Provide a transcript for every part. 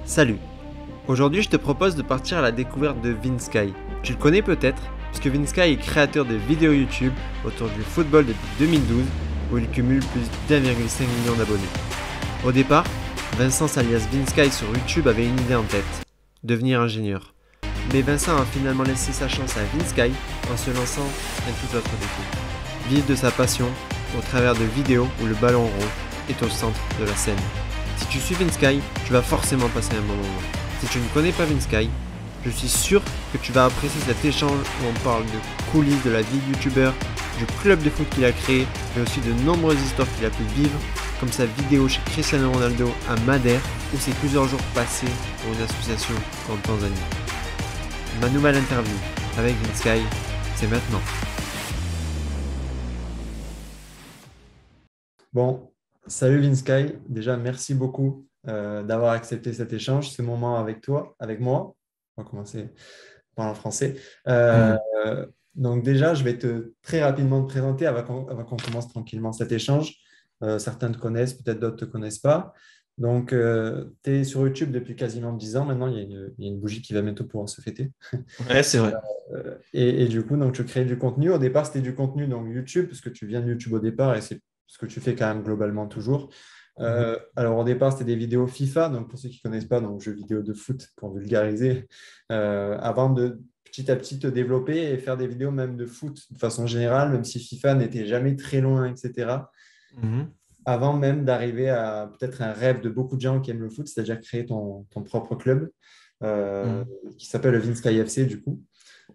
Salut. Aujourd'hui, je te propose de partir à la découverte de Vinsky. Tu le connais peut-être, puisque Vinsky est créateur de vidéos YouTube autour du football depuis 2012, où il cumule plus d'1,5 million d'abonnés. Au départ, Vincent alias Vinsky sur YouTube avait une idée en tête, devenir ingénieur. Mais Vincent a finalement laissé sa chance à Vinsky en se lançant un tout autre défi. Vivre de sa passion au travers de vidéos où le ballon rond est au centre de la scène. Si tu suis Vinsky, tu vas forcément passer un bon moment. Si tu ne connais pas Vinsky, je suis sûr que tu vas apprécier cet échange où on parle de coulisses de la vie de youtubeur, du club de foot qu'il a créé, mais aussi de nombreuses histoires qu'il a pu vivre, comme sa vidéo chez Cristiano Ronaldo à Madère, ou ses plusieurs jours passés pour une association en Tanzanie. Ma nouvelle interview avec Vinsky, c'est maintenant. Bon, salut Vinsky. Déjà, merci beaucoup d'avoir accepté cet échange, ce moment avec toi, avec moi. On va commencer par en français. Euh, donc déjà, je vais très rapidement te présenter avant qu'on commence tranquillement cet échange. Certains te connaissent, peut-être d'autres ne te connaissent pas. Donc, tu es sur YouTube depuis quasiment 10 ans maintenant. Il y a une bougie qui va bientôt pouvoir se fêter. Ouais, c'est vrai. Et du coup, donc, tu crées du contenu. Au départ, c'était du contenu donc YouTube, parce que tu viens de YouTube au départ et c'est ce que tu fais quand même globalement toujours. Alors, au départ, c'était des vidéos FIFA. Donc, pour ceux qui ne connaissent pas, donc jeux vidéo de foot pour vulgariser, avant de petit à petit te développer et faire des vidéos même de foot de façon générale, même si FIFA n'était jamais très loin, etc. Mhm. Avant même d'arriver à peut-être un rêve de beaucoup de gens qui aiment le foot, c'est-à-dire créer ton propre club euh, Mhm. qui s'appelle le Vinsky FC, du coup.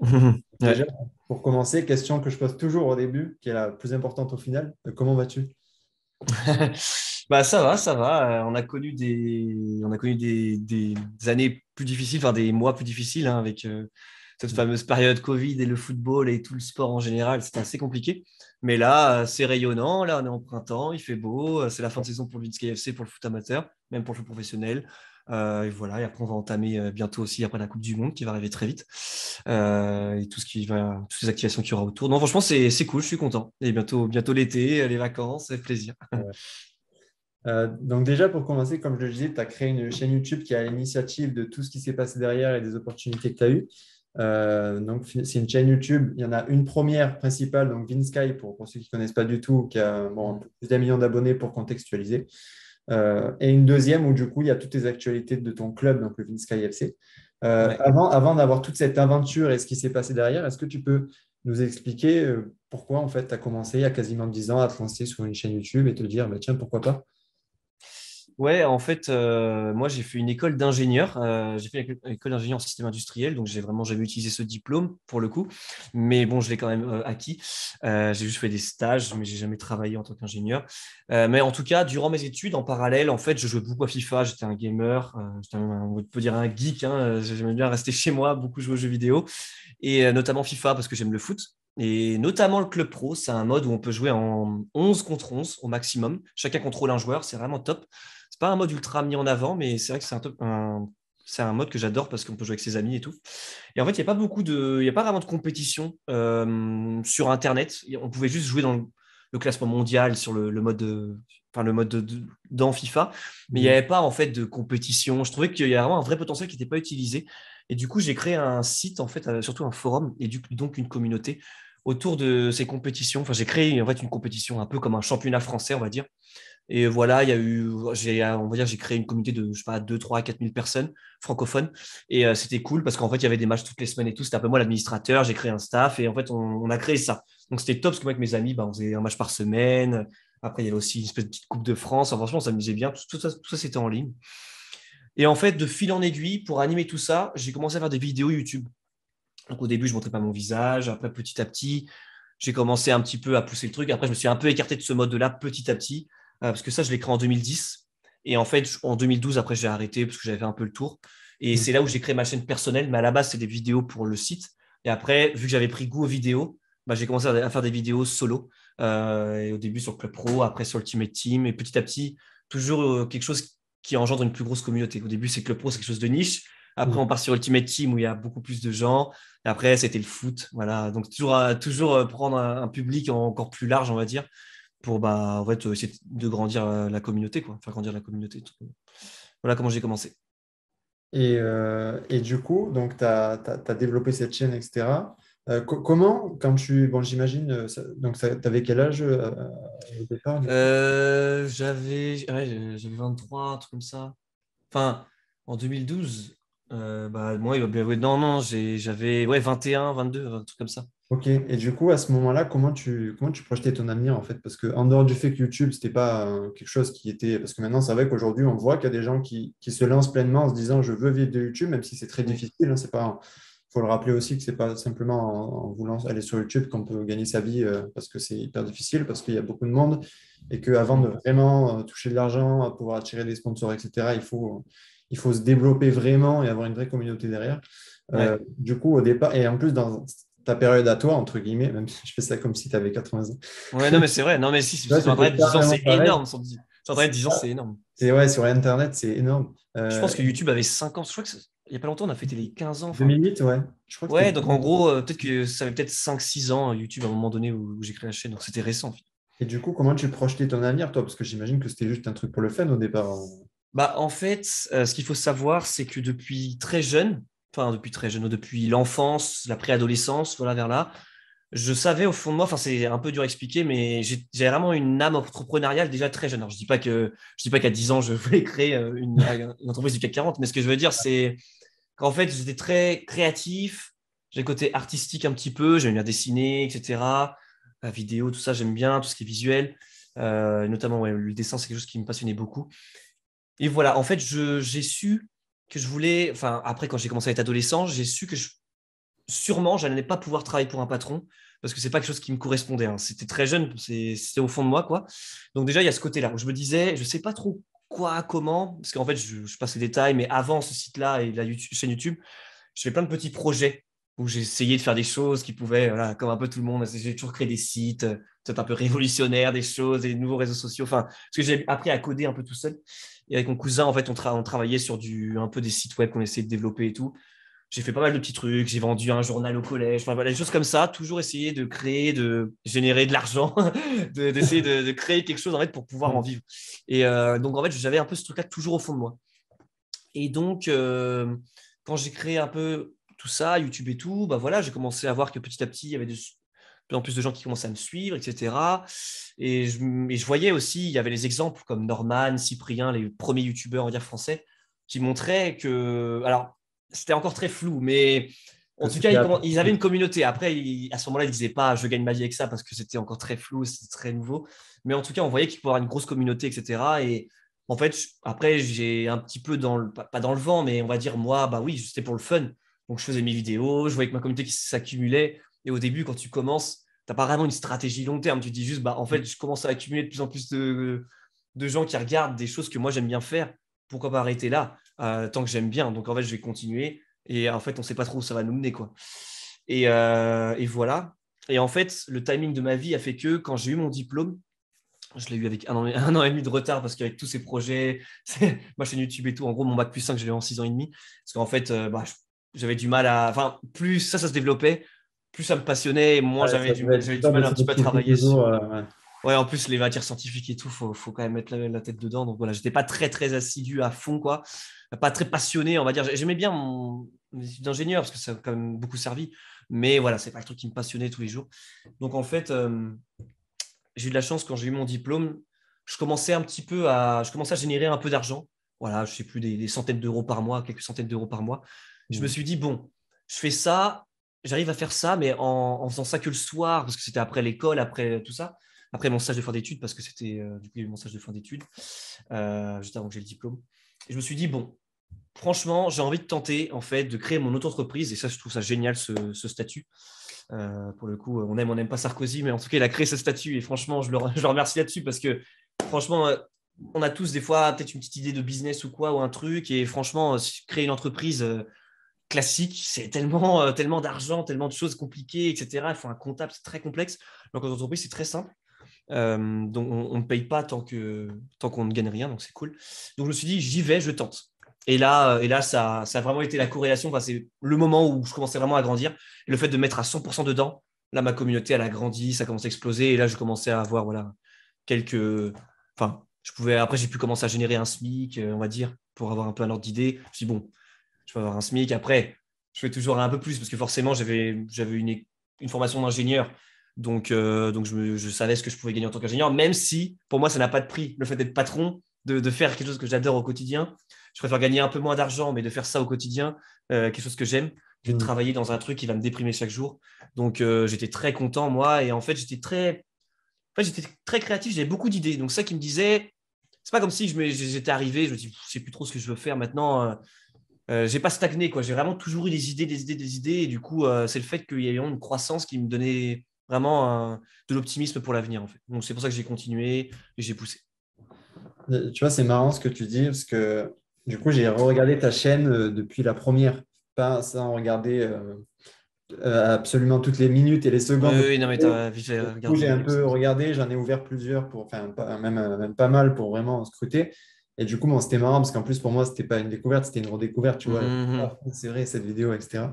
Ouais. Déjà, pour commencer, question que je pose toujours au début, qui est la plus importante au final. Comment vas-tu? Bah ça va, ça va. On a connu des années plus difficiles, enfin des mois plus difficiles hein, avec cette fameuse période Covid et le football et tout le sport en général. C'était assez compliqué. Mais là, c'est rayonnant. Là, on est en printemps, il fait beau. C'est la fin de saison pour le Vinsky FC, pour le foot amateur, même pour le foot professionnel. Et voilà. Et après, on va entamer bientôt aussi après la Coupe du Monde qui va arriver très vite. Et tout ce qui va, toutes les activations qu'il y aura autour. Non, franchement, c'est cool. Je suis content. Et bientôt l'été, les vacances, c'est plaisir. Ouais. Donc déjà, pour commencer, comme je le disais, tu as créé une chaîne YouTube qui a l'initiative de tout ce qui s'est passé derrière et des opportunités que tu as eues. Donc, c'est une chaîne YouTube. Il y en a une première principale, donc Vinsky, pour ceux qui ne connaissent pas du tout, qui a bon, un peu plus d'1 million d'abonnés pour contextualiser. Et une deuxième où, du coup, il y a toutes les actualités de ton club, donc le Vinsky FC. Ouais. Avant d'avoir toute cette aventure et ce qui s'est passé derrière, est-ce que tu peux nous expliquer pourquoi, en fait, tu as commencé il y a quasiment 10 ans à te lancer sur une chaîne YouTube et te dire, bah, tiens, pourquoi pas? Ouais, en fait, moi j'ai fait une école d'ingénieur. J'ai fait une école d'ingénieur en système industriel, donc j'ai vraiment jamais utilisé ce diplôme pour le coup. Mais bon, je l'ai quand même acquis. J'ai juste fait des stages, mais j'ai jamais travaillé en tant qu'ingénieur. Mais en tout cas, durant mes études, en parallèle, en fait, je jouais beaucoup à FIFA. J'étais un gamer, on peut dire un geek. Hein, j'aimais bien rester chez moi, beaucoup jouer aux jeux vidéo, et notamment FIFA parce que j'aime le foot. Et notamment le club pro, c'est un mode où on peut jouer en 11 contre 11 au maximum. Chacun contrôle un joueur, c'est vraiment top. C'est pas un mode ultra mis en avant, mais c'est vrai que c'est un mode que j'adore parce qu'on peut jouer avec ses amis et tout. Et en fait, il y a pas vraiment de compétition sur Internet. On pouvait juste jouer dans le classement mondial sur le mode enfin le mode dans FIFA, mais il n'y Mhm. avait pas en fait de compétition. Je trouvais qu'il y a vraiment un vrai potentiel qui n'était pas utilisé. Et du coup, j'ai créé un site en fait, surtout un forum et donc une communauté autour de ces compétitions. Enfin, j'ai créé en fait une compétition un peu comme un championnat français, on va dire. Et voilà, il y a eu, on va dire, j'ai créé une communauté de, je sais pas, 2 3 4 000 personnes francophones. Et c'était cool parce qu'en fait, il y avait des matchs toutes les semaines et tout. C'était un peu moi l'administrateur, j'ai créé un staff et en fait, on a créé ça. Donc c'était top parce que moi, avec mes amis, bah, on faisait un match par semaine. Après, il y avait aussi une espèce de petite Coupe de France. Enfin, franchement, on s'amusait bien. Tout ça c'était en ligne. Et en fait, de fil en aiguille, pour animer tout ça, j'ai commencé à faire des vidéos YouTube. Donc au début, je montrais pas mon visage. Après, petit à petit, j'ai commencé un petit peu à pousser le truc. Après, je me suis un peu écarté de ce mode-là petit à petit, parce que ça, je l'ai créé en 2010. Et en fait, en 2012, après, j'ai arrêté parce que j'avais fait un peu le tour. Et c'est là où j'ai créé ma chaîne personnelle. Mais à la base, c'est des vidéos pour le site. Et après, vu que j'avais pris goût aux vidéos, bah, j'ai commencé à faire des vidéos solo. Et au début sur Club Pro, après sur Ultimate Team. Et petit à petit, toujours quelque chose qui engendre une plus grosse communauté. Au début, c'est Club Pro, c'est quelque chose de niche. Après, on Mhm. part sur Ultimate Team où il y a beaucoup plus de gens. Et après, c'était le foot. Voilà. Donc, toujours prendre un public encore plus large, on va dire, pour bah, en fait, essayer de grandir la communauté, quoi. Faire grandir la communauté. Tout. Voilà comment j'ai commencé. Et du coup, donc, tu as développé cette chaîne, etc. Comment, quand tu... Bon, j'imagine, donc, tu avais quel âge au départ, du coup? J'avais 23, un truc comme ça. Enfin, en 2012, bah, moi, ouais, non, non, j'avais ouais, 21, 22, un truc comme ça. Ok, et du coup, à ce moment-là, comment tu projetais ton avenir en fait? Parce que en dehors du fait que YouTube, c'était pas quelque chose qui était. Parce que maintenant, c'est vrai qu'aujourd'hui, on voit qu'il y a des gens qui se lancent pleinement en se disant je veux vivre de YouTube, même si c'est très Oui, difficile. Hein, c'est pas... faut le rappeler aussi que c'est pas simplement en voulant aller sur YouTube qu'on peut gagner sa vie parce que c'est hyper difficile, parce qu'il y a beaucoup de monde et qu'avant de mm, vraiment toucher de l'argent, à pouvoir attirer des sponsors, etc., il faut se développer vraiment et avoir une vraie communauté derrière. ouais. Du coup, au départ, et en plus, dans ta période à toi, entre guillemets, même si je fais ça comme si tu avais 80 ans, Ouais, non, mais c'est vrai. Non, mais si, là, sur c'était Internet, 10 ans, carrément c'est pareil. énorme. Sur Internet, 10 ans, c'est énorme. C'est ouais, sur Internet, c'est énorme. Je pense que YouTube avait 5 ans. Je crois que il n'y a pas longtemps, on a fêté les 15 ans. Enfin, 2008, ouais. Je crois que ouais, c'était donc en 2008. gros, peut-être que ça avait peut-être 5, 6 ans, YouTube, à un moment donné où j'ai créé la chaîne. Donc c'était récent. Et du coup, comment tu projetais ton avenir, toi? Parce que j'imagine que c'était juste un truc pour le fun au départ, hein. Bah, en fait, ce qu'il faut savoir, c'est que depuis très jeune, depuis l'enfance, la préadolescence, voilà, vers là, je savais au fond de moi, enfin, c'est un peu dur à expliquer, mais j'ai vraiment une âme entrepreneuriale déjà très jeune. Alors, je dis pas qu'à 10 ans, je voulais créer une entreprise du CAC 40, mais ce que je veux dire, c'est qu'en fait, j'étais très créatif, j'ai le côté artistique un petit peu, j'aime bien dessiner, etc. La vidéo, tout ça, j'aime bien, tout ce qui est visuel. Notamment, ouais, le dessin, c'est quelque chose qui me passionnait beaucoup. Et voilà, en fait, j'ai su que je voulais, enfin, après, quand j'ai commencé à être adolescent, j'ai su que sûrement, je n'allais pas pouvoir travailler pour un patron parce que c'est pas quelque chose qui me correspondait, hein. C'était très jeune, c'était au fond de moi, quoi. Donc, déjà, il y a ce côté-là où je me disais, je sais pas trop quoi, comment, parce qu'en fait, je passe les détails, mais avant ce site-là et chaîne YouTube, je fais plein de petits projets où j'ai essayé de faire des choses qui pouvaient, voilà, comme un peu tout le monde, j'ai toujours créé des sites, peut-être un peu révolutionnaires, des choses, des nouveaux réseaux sociaux, enfin, parce que j'ai appris à coder un peu tout seul. Et avec mon cousin, en fait, on travaillait sur un peu des sites web qu'on essayait de développer et tout. J'ai fait pas mal de petits trucs, j'ai vendu un journal au collège, enfin voilà, des choses comme ça, toujours essayer de créer, de générer de l'argent, d'essayer de créer quelque chose en fait pour pouvoir en Ouais. vivre. Et donc en fait, j'avais un peu ce truc-là toujours au fond de moi. Et donc, quand j'ai créé un peu tout ça, YouTube et tout, bah voilà, j'ai commencé à voir que petit à petit, il y avait de plus en plus de gens qui commençaient à me suivre, etc. Et je voyais aussi, il y avait les exemples comme Norman, Cyprien, les premiers YouTubeurs, on va dire, français, qui montraient que, alors, c'était encore très flou, mais en Que tout cas, c'était ils avaient atypique. une communauté. Après, à ce moment-là, ils ne disaient pas je gagne ma vie avec ça parce que c'était encore très flou, c'était très nouveau. Mais en tout cas, on voyait qu'il pouvait y avoir une grosse communauté, etc. Et en fait, après, j'ai un petit peu pas dans le vent, mais on va dire, moi, bah oui, c'était pour le fun. Donc, je faisais mes vidéos, je voyais que ma communauté qui s'accumulait. Et au début, quand tu commences, tu n'as pas vraiment une stratégie long terme. Tu te dis juste, bah, en fait, je commence à accumuler de plus en plus de gens qui regardent des choses que moi, j'aime bien faire. Pourquoi pas arrêter là, tant que j'aime bien. Donc, en fait, je vais continuer. Et en fait, on ne sait pas trop où ça va nous mener, quoi. Et voilà. Et en fait, le timing de ma vie a fait que quand j'ai eu mon diplôme, je l'ai eu avec un an et demi de retard parce qu'avec tous ces projets, ma chaîne YouTube et tout, en gros, mon bac plus 5, je l'ai eu en 6 ans et demi. Parce qu'en fait, bah, j'avais du mal à. Enfin, plus ça se développait, plus ça me passionnait, et moins Ouais, ça devait être j'avais du dur mal de un se petit peu à motiver travailler toujours. sur. Ouais. Ouais, en plus, les matières scientifiques et tout, faut quand même mettre la tête dedans. Donc voilà, j'étais pas très assidu à fond, quoi. Pas très passionné, on va dire. J'aimais bien mes études d'ingénieur parce que ça a quand même beaucoup servi. Mais voilà, c'est pas le truc qui me passionnait tous les jours. Donc en fait, j'ai eu de la chance quand j'ai eu mon diplôme. Je commençais à générer un peu d'argent. Voilà, je sais plus, des centaines d'euros par mois, quelques centaines d'euros par mois. Je me Mm. suis dit, bon, je fais ça, j'arrive à faire ça, mais en faisant ça que le soir, parce que c'était après l'école, après tout ça, après mon stage de fin d'études, parce que c'était du coup, il y a eu mon stage de fin d'études, juste avant que j'ai le diplôme. Et je me suis dit, bon, franchement, j'ai envie de tenter, en fait, de créer mon auto-entreprise. Et ça, je trouve ça génial, ce statut. Pour le coup, on n'aime pas Sarkozy, mais en tout cas, il a créé ce statut. Et franchement, je le remercie là-dessus parce que, franchement, on a tous des fois peut-être une petite idée de business ou quoi, ou un truc. Et franchement, créer une entreprise classique, c'est tellement d'argent, tellement de choses compliquées, etc. Il faut un comptable, c'est très complexe. Donc, en entreprise, c'est très simple. Donc on ne paye pas tant qu'on ne gagne rien, donc c'est cool. Donc je me suis dit, j'y vais, je tente. Et là ça a vraiment été la corrélation. Enfin, c'est le moment où je commençais vraiment à grandir. Et le fait de mettre à 100% dedans, là, ma communauté, elle a grandi, ça a commencé à exploser. Et là, je commençais à avoir voilà, quelques. Enfin, après, j'ai pu commencer à générer un SMIC, on va dire, pour avoir un peu un ordre d'idée. Je me suis dit, bon, je peux avoir un SMIC. Après, je fais toujours un peu plus parce que forcément, j'avais une formation d'ingénieur. Donc je savais ce que je pouvais gagner en tant qu'ingénieur, même si pour moi, ça n'a pas de prix. Le fait d'être patron, de faire quelque chose que j'adore au quotidien, je préfère gagner un peu moins d'argent, mais de faire ça au quotidien, quelque chose que j'aime, que de Mm. travailler dans un truc qui va me déprimer chaque jour. Donc j'étais très content, moi, et en fait, j'étais très créatif, j'avais beaucoup d'idées. Donc ça qui me disait, c'est pas comme si j'étais arrivé, je me dis, je sais plus trop ce que je veux faire maintenant. J'ai pas stagné, quoi. J'ai vraiment toujours eu des idées, des idées, des idées. Et du coup, c'est le fait qu'il y ait eu une croissance qui me donnait vraiment de l'optimisme pour l'avenir, en fait. Donc, c'est pour ça que j'ai continué et j'ai poussé. Tu vois, c'est marrant ce que tu dis, parce que du coup, j'ai regardé ta chaîne depuis la première, pas sans regarder absolument toutes les minutes et les Oui, secondes. oui, non, mais t'as vite fait Du coup, regarder j'ai les un vidéos. peu regardé, j'en ai ouvert plusieurs, enfin, même pas mal pour vraiment scruter. Et du coup, bon, c'était marrant parce qu'en plus, pour moi, c'était pas une découverte, c'était une redécouverte, tu vois. Mhm. Ah, c'est vrai, cette vidéo, etc.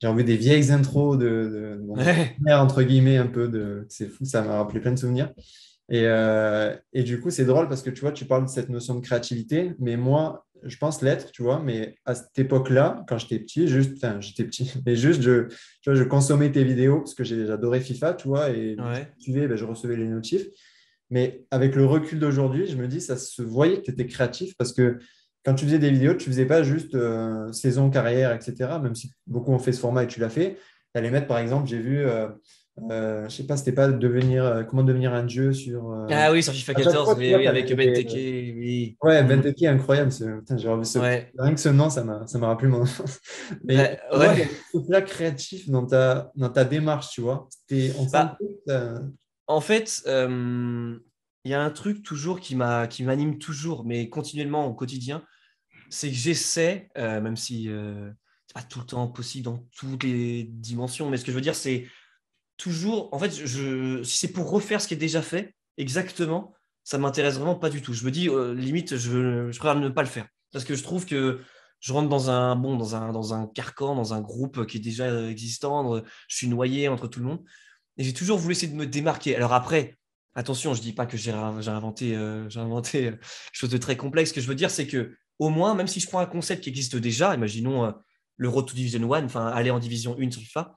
J'ai envoyé des vieilles intros de Ouais. première, entre guillemets, un peu c'est fou, ça m'a rappelé plein de souvenirs. Et du coup, c'est drôle parce que tu vois, tu parles de cette notion de créativité, mais moi, je pense l'être, tu vois, mais à cette époque-là, quand j'étais petit, enfin, j'étais petit, mais juste, tu vois, je consommais tes vidéos parce que j'adorais FIFA, tu vois, et vu que je Ouais. suivais, ben, je recevais les notifs. Mais avec le recul d'aujourd'hui, je me dis, ça se voyait que tu étais créatif parce que quand tu faisais des vidéos, tu faisais pas juste saison, carrière, etc. Même si beaucoup ont fait ce format et tu l'as fait. Tu allais mettre, par exemple, j'ai vu, je sais pas, c'était pas comment devenir un dieu sur. Ah oui, sur FIFA À chaque 14, fois, tu oui, vois, oui, tu avec avais des. Benteke, oui. Ouais, Mhm. Benteke, incroyable. Putain, j'ai revu Ouais. rien que ce nom, ça m'a rappelé mon enfance. Mais pour moi, il y Ouais. avait ce truc-là créatif dans ta démarche, tu vois. On sentait Bah, que en fait, il y a un truc toujours qui m'anime toujours, mais continuellement au quotidien, c'est que j'essaie, même si c'est pas tout le temps possible dans toutes les dimensions, mais ce que je veux dire, c'est toujours, en fait, si c'est pour refaire ce qui est déjà fait, exactement, ça m'intéresse vraiment pas du tout. Je me dis, limite, je préfère ne pas le faire. Parce que je trouve que je rentre dans un carcan, dans un groupe qui est déjà existant, je suis noyé entre tout le monde. Et j'ai toujours voulu essayer de me démarquer. Alors après, attention, je dis pas que j'ai inventé quelque chose de très complexe. Ce que je veux dire, c'est que au moins, même si je prends un concept qui existe déjà, imaginons le Road to Division 1, enfin aller en Division 1 sur FIFA,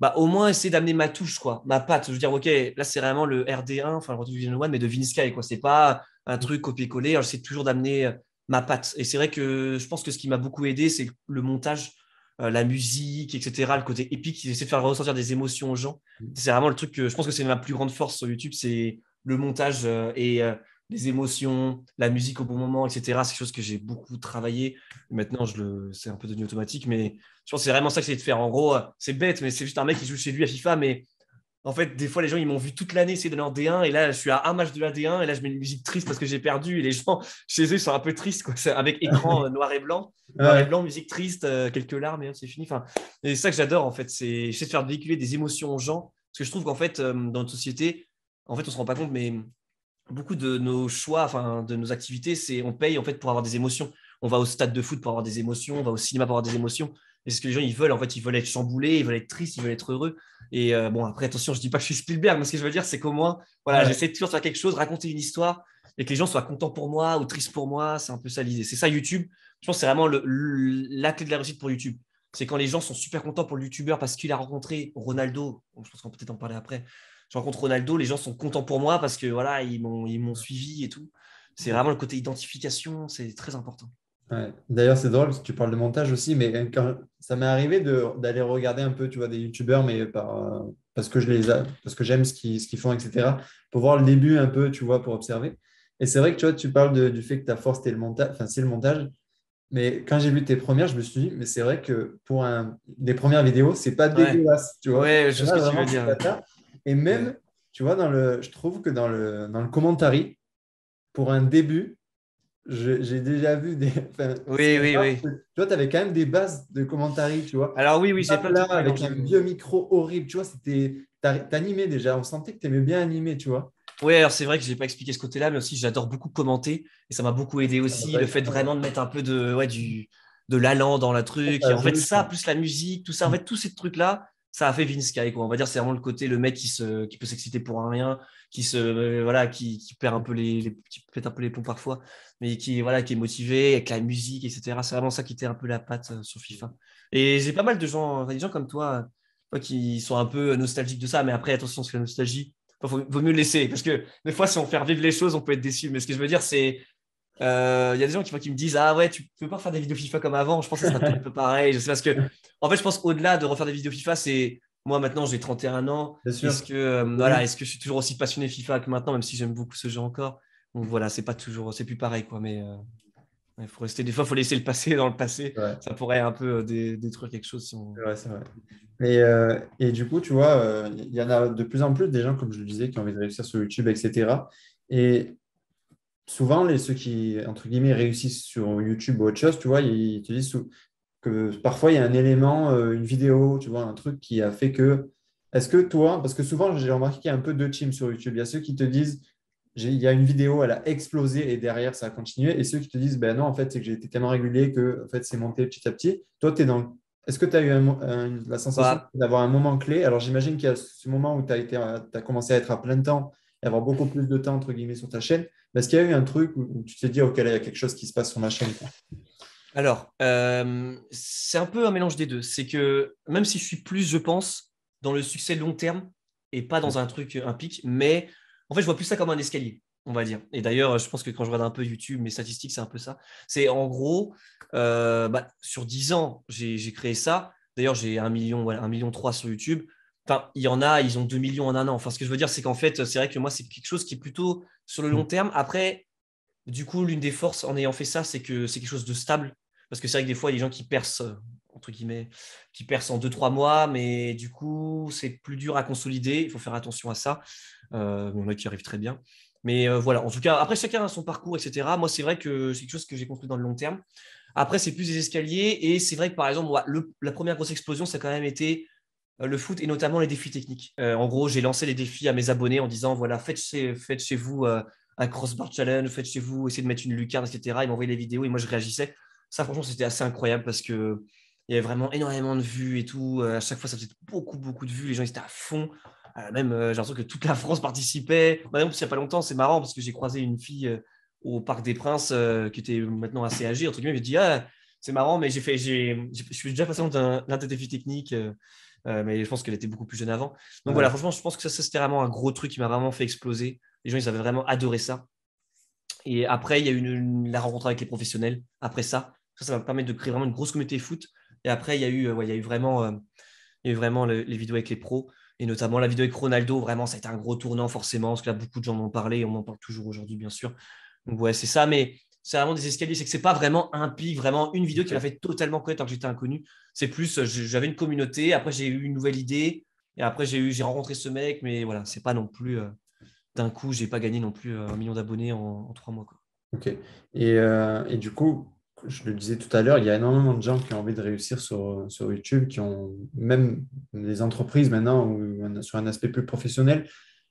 bah, au moins essayer d'amener ma touche, quoi, ma patte. Je veux dire, ok, là c'est vraiment le RD1, enfin le Road to Division 1, mais de Vince Sky, quoi. C'est pas un truc copier-coller. Alors, j'essaie toujours d'amener ma patte. Et c'est vrai que je pense que ce qui m'a beaucoup aidé, c'est le montage, la musique, etc., le côté épique. J'essaie de faire ressentir des émotions aux gens. C'est vraiment le truc que je pense que c'est ma plus grande force sur YouTube, c'est le montage et les émotions, la musique au bon moment, etc. C'est quelque chose que j'ai beaucoup travaillé. Maintenant, c'est un peu devenu automatique, mais je pense que c'est vraiment ça que c'est de faire. En gros, c'est bête, mais c'est juste un mec qui joue chez lui à FIFA, mais en fait, des fois, les gens, ils m'ont vu toute l'année essayer d'aller en D1, et là, je suis à un match de la D1, et là, je mets une musique triste parce que j'ai perdu, et les gens, chez eux, ils sont un peu tristes, quoi. C'est avec écran noir et ouais, blanc, musique triste, quelques larmes, et hop, c'est fini. Enfin, et c'est ça que j'adore, en fait, c'est j'essaie de faire véhiculer des émotions aux gens, parce que je trouve qu'en fait, dans notre société, en fait, on se rend pas compte, mais beaucoup de nos choix, enfin de nos activités, c'est on paye en fait pour avoir des émotions. On va au stade de foot pour avoir des émotions, on va au cinéma pour avoir des émotions. Et c'est ce que les gens ils veulent. En fait, ils veulent être chamboulés, ils veulent être tristes, ils veulent être heureux. Et bon, après, attention, je dis pas que je suis Spielberg, mais ce que je veux dire, c'est qu'au moins, voilà, ouais, j'essaie toujours de faire quelque chose, raconter une histoire, et que les gens soient contents pour moi ou tristes pour moi. C'est un peu ça l'idée. C'est ça YouTube. Je pense que c'est vraiment la clé de la réussite pour YouTube. C'est quand les gens sont super contents pour le YouTuber parce qu'il a rencontré Ronaldo. Bon, je pense qu'on peut peut-être en parler après. Je rencontre Ronaldo, les gens sont contents pour moi parce que voilà, ils m'ont suivi et tout. C'est vraiment le côté identification, c'est très important. ouais. D'ailleurs, c'est drôle parce que tu parles de montage aussi, mais ça m'est arrivé d'aller regarder un peu, tu vois, des youtubeurs, mais parce que j'aime ce qu'ils font, etc. Pour voir le début un peu, tu vois, pour observer. Et c'est vrai que tu vois, tu parles du fait que ta force, c'était le montage, enfin, c'est le montage. Mais quand j'ai vu tes premières, je me suis dit, mais c'est vrai que pour des premières vidéos, c'est pas Ouais, dégueulasse, tu vois. ouais, je Et vois ce là, que tu veux vraiment, dire. c'est pas ça. Et même, Ouais. tu vois, je trouve que dans le commentary, pour un début, j'ai déjà vu des. Enfin, c'est Oui, oui, rare oui. tu vois, tu avais quand même des bases de commentary, tu vois. Alors oui, oui, j'ai Pas plein de là, trucs avec un mélangés. vieux micro horrible, tu vois, t'animais déjà. On sentait que tu aimais bien animer, tu vois. Ouais, alors c'est vrai que j'ai pas expliqué ce côté-là, mais aussi j'adore beaucoup commenter et ça m'a beaucoup aidé Ça va aussi pas le être fait ça, vraiment de mettre un peu de l'allant dans le truc. ça Et a en fait, joué, je ça pense. plus la musique, tout ça, en fait, tous ces trucs-là, ça a fait Vince Sky, quoi. On va dire c'est vraiment le côté, le mec qui peut s'exciter pour un rien, voilà, qui perd un peu qui pète un peu les plombs parfois, mais voilà, qui est motivé avec la musique, etc. C'est vraiment ça qui était un peu la patte sur FIFA. Et j'ai pas mal de gens, des gens comme toi, qui sont un peu nostalgiques de ça, mais après, attention, c'est la nostalgie. Vaut mieux le laisser, parce que des fois, si on fait revivre les choses, on peut être déçu. Mais ce que je veux dire, c'est il y a des gens qui me disent ah ouais, tu peux pas faire des vidéos FIFA comme avant. Je pense que ça serait peut-être un peu pareil. Je sais parce que en fait, je pense au-delà de refaire des vidéos FIFA, c'est moi maintenant j'ai 31 ans. Bien sûr. Est-ce que je suis toujours aussi passionné FIFA que maintenant, même si j'aime beaucoup ce jeu encore. Donc voilà, c'est plus pareil quoi. Mais il faut rester. Des fois, il faut laisser le passé dans le passé. Ouais, Ça pourrait un peu détruire quelque chose si c'est on. vrai, c'est vrai. Et du coup, tu vois, il y en a de plus en plus des gens, comme je le disais, qui ont envie de réussir sur YouTube, etc. Et souvent, ceux qui, entre guillemets, réussissent sur YouTube ou autre chose, tu vois, ils te disent que parfois, il y a un élément, une vidéo, tu vois, un truc qui a fait que… Est-ce que toi, parce que souvent, j'ai remarqué qu'il y a un peu deux teams sur YouTube. Il y a ceux qui te disent, il y a une vidéo, elle a explosé et derrière, ça a continué. Et ceux qui te disent, ben non, en fait, c'est que j'ai été tellement régulier que en fait, c'est monté petit à petit. Toi, tu es dans… Est-ce que tu as eu la sensation Bah, d'avoir un moment clé? Alors, j'imagine qu'il y a ce moment où tu as commencé à être à plein temps et avoir beaucoup plus de temps, entre guillemets, sur ta chaîne. Mais est-ce qu'il y a eu un truc où tu t'es dit, OK, là, il y a quelque chose qui se passe sur ma chaîne, quoi. alors, c'est un peu un mélange des deux. C'est que même si je suis plus, je pense, dans le succès long terme et pas dans un truc, un pic, mais en fait, je vois plus ça comme un escalier, on va dire. Et d'ailleurs, je pense que quand je regarde un peu YouTube, mes statistiques, c'est un peu ça. C'est en gros, sur 10 ans, j'ai créé ça. D'ailleurs, j'ai 1 million, voilà, 1,3 million sur YouTube. Enfin, il y en a, ils ont 2 millions en un an. Enfin, ce que je veux dire, c'est qu'en fait, c'est vrai que moi, c'est quelque chose qui est plutôt sur le long terme. Après, du coup, l'une des forces en ayant fait ça, c'est que c'est quelque chose de stable. Parce que c'est vrai que des fois, il y a des gens qui percent, entre guillemets, qui percent en 2, 3 mois, mais du coup, c'est plus dur à consolider. Il faut faire attention à ça. Il y en a qui arrivent très bien. Mais voilà, en tout cas, après, chacun a son parcours, etc. Moi, c'est vrai que c'est quelque chose que j'ai construit dans le long terme. Après, c'est plus des escaliers. Et c'est vrai que, par exemple, moi, la première grosse explosion, ça a quand même été le foot et notamment les défis techniques. En gros, j'ai lancé les défis à mes abonnés en disant voilà, faites chez vous un crossbar challenge, faites chez vous, essayez de mettre une lucarne, etc. Ils m'envoyaient les vidéos et moi je réagissais. Ça, franchement, c'était assez incroyable parce que il y avait vraiment énormément de vues et tout. À chaque fois, ça faisait beaucoup, beaucoup de vues. Les gens ils étaient à fond. Même, j'ai l'impression que toute la France participait. Par exemple, il n'y a pas longtemps, c'est marrant parce que j'ai croisé une fille au Parc des Princes qui était maintenant assez âgée. Entre guillemets, elle me dit ah, c'est marrant, mais je suis déjà passé d'un défi technique. Mais je pense qu'elle était beaucoup plus jeune avant. Donc Ouais. voilà, franchement, je pense que ça c'était vraiment un gros truc qui m'a vraiment fait exploser. Les gens, ils avaient vraiment adoré ça. Et après, il y a eu la rencontre avec les professionnels. Après ça va permettre de créer vraiment une grosse communauté foot. Et après, il y a eu vraiment, les vidéos avec les pros. Et notamment la vidéo avec Ronaldo, vraiment, ça a été un gros tournant forcément, parce que là, beaucoup de gens en ont parlé, et on en parle toujours aujourd'hui, bien sûr. Donc ouais, c'est ça, mais c'est vraiment des escaliers, c'est que c'est pas vraiment un pic, vraiment une vidéo qui m'a fait totalement connaître alors que j'étais inconnu. C'est plus, j'avais une communauté, après j'ai eu une nouvelle idée, et après j'ai rencontré ce mec, mais voilà, c'est pas non plus, d'un coup, j'ai pas gagné non plus 1 million d'abonnés en 3 mois, quoi. OK. Et du coup, je le disais tout à l'heure, il y a énormément de gens qui ont envie de réussir sur YouTube, qui ont même des entreprises maintenant, ou sur un aspect plus professionnel,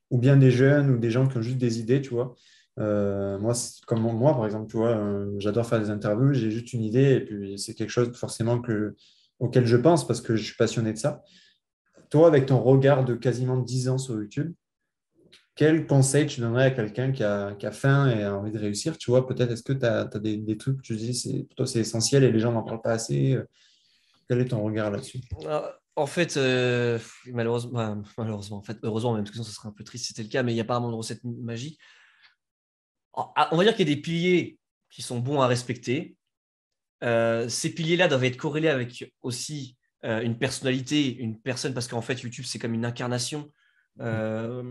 ou bien des jeunes, ou des gens qui ont juste des idées, tu vois. Moi, comme moi, par exemple, tu vois, j'adore faire des interviews, j'ai juste une idée, et puis c'est quelque chose forcément auquel je pense parce que je suis passionné de ça. Toi, avec ton regard de quasiment 10 ans sur YouTube, quel conseil tu donnerais à quelqu'un qui a faim et a envie de réussir? Tu vois, peut-être, est-ce que tu as, des trucs que tu dis, pour toi, c'est essentiel et les gens n'en parlent pas assez? Quel est ton regard là-dessus? En fait, malheureusement, malheureusement, en fait, heureusement, même parce que sinon, ce serait un peu triste si c'était le cas, mais il n'y a pas vraiment de recette magique. On va dire qu'il y a des piliers qui sont bons à respecter. Ces piliers-là doivent être corrélés avec aussi une personnalité, une personne, parce qu'en fait, YouTube, c'est comme une incarnation. euh,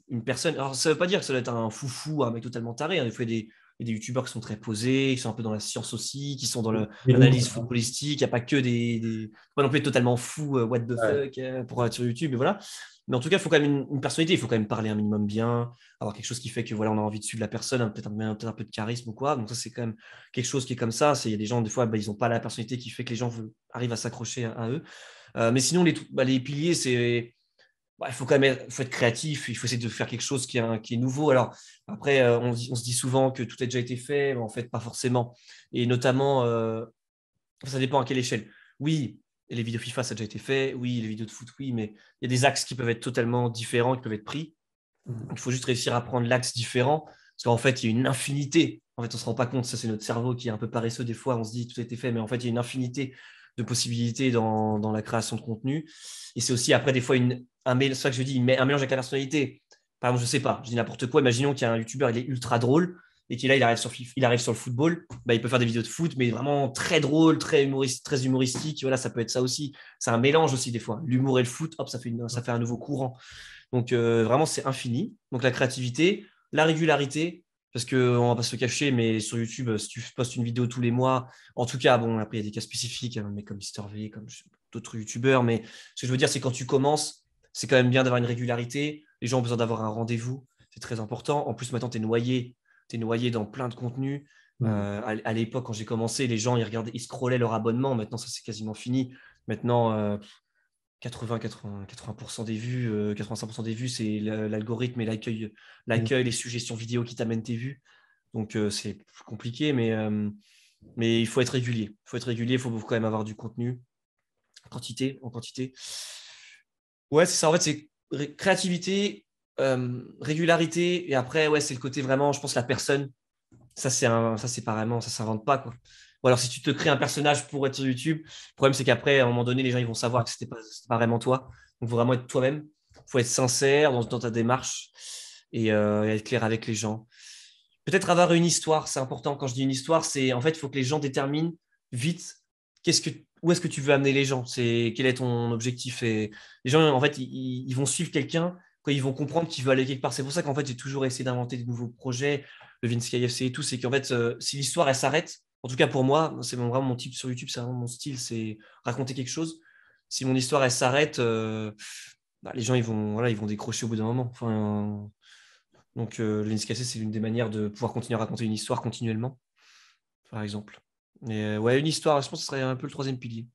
une personne. Alors, ça ne veut pas dire que ça doit être un foufou, un mec totalement taré, hein. Des fois, il y a des youtubeurs qui sont très posés, qui sont un peu dans la science aussi, qui sont dans l'analyse footballistique. Il n'y a pas que pas non plus être totalement fou, what the Ouais, fuck, pour être sur YouTube, et voilà. Mais en tout cas, il faut quand même une personnalité, il faut quand même parler un minimum bien, avoir quelque chose qui fait que voilà, on a envie de suivre la personne, hein, peut-être un peu de charisme ou quoi. Donc, ça, c'est quand même quelque chose qui est comme ça. Il y a des gens, des fois, ils n'ont pas la personnalité qui fait que les gens arrivent à s'accrocher à eux. Mais sinon, les piliers, il faut quand même faut être créatif, il faut essayer de faire quelque chose qui est nouveau. Alors, après, on se dit souvent que tout a déjà été fait, mais en fait, pas forcément. Et notamment, ça dépend à quelle échelle. Oui, Et les vidéos FIFA, ça a déjà été fait. Oui, les vidéos de foot, oui, mais il y a des axes qui peuvent être totalement différents, qui peuvent être pris. Il faut juste réussir à prendre l'axe différent, parce qu'en fait, il y a une infinité. En fait, on ne se rend pas compte, ça c'est notre cerveau qui est un peu paresseux des fois, on se dit tout a été fait, mais en fait, il y a une infinité de possibilités dans la création de contenu. Et c'est aussi après, des fois, c'est ça que je dis, un mélange avec la personnalité. Par exemple, je ne sais pas, je dis n'importe quoi, imaginons qu'il y a un YouTuber, il est ultra drôle, et qu'il là, il arrive sur le football, bah, il peut faire des vidéos de foot, mais vraiment très drôle, très humoristique. Voilà, ça peut être ça aussi. C'est un mélange aussi des fois. L'humour et le foot, hop, ça fait un nouveau courant. Donc vraiment, c'est infini. Donc la créativité, la régularité, parce qu'on ne va pas se le cacher, mais sur YouTube, si tu postes une vidéo tous les mois, en tout cas, bon, après, il y a des cas spécifiques, hein, mais comme MrV, comme d'autres YouTubeurs, mais ce que je veux dire, c'est quand tu commences, c'est quand même bien d'avoir une régularité. Les gens ont besoin d'avoir un rendez-vous, c'est très important. En plus, maintenant, tu es noyé dans plein de contenus. À l'époque, quand j'ai commencé, les gens, ils scrollaient leur abonnement. Maintenant, ça, c'est quasiment fini. Maintenant, 80% des vues, 85% des vues, c'est l'algorithme et l'accueil, les suggestions vidéo qui t'amènent tes vues. Donc, c'est plus compliqué, mais il faut être régulier. Il faut quand même avoir du contenu en quantité. Ouais, c'est ça. En fait, c'est créativité, régularité. Et après, ouais, c'est le côté vraiment, je pense, la personne. Ça, c'est pas vraiment, ça s'invente pas, quoi. Ou alors, si tu te crées un personnage pour être sur YouTube, le problème, c'est qu'après, à un moment donné, les gens, ils vont savoir que c'était pas vraiment toi. Donc, il faut vraiment être toi-même. Il faut être sincère dans ta démarche et être clair avec les gens. Peut-être avoir une histoire, c'est important. Quand je dis une histoire, c'est en fait, il faut que les gens déterminent vite où est-ce que tu veux amener les gens. Quel est ton objectif. Et les gens, en fait, ils vont suivre quelqu'un quand ils vont comprendre qu'il veut aller quelque part. C'est pour ça qu'en fait, j'ai toujours essayé d'inventer des nouveaux projets, le Vinsky FC et tout. C'est qu'en fait, si l'histoire, elle s'arrête, en tout cas pour moi, c'est vraiment mon type sur YouTube, c'est vraiment mon style, c'est raconter quelque chose. Si mon histoire, elle s'arrête, bah, les gens, voilà, ils vont décrocher au bout d'un moment. Enfin, donc, l'Inskc, c'est l'une des manières de pouvoir continuer à raconter une histoire continuellement, par exemple. Et ouais, une histoire, je pense que ce serait un peu le troisième pilier.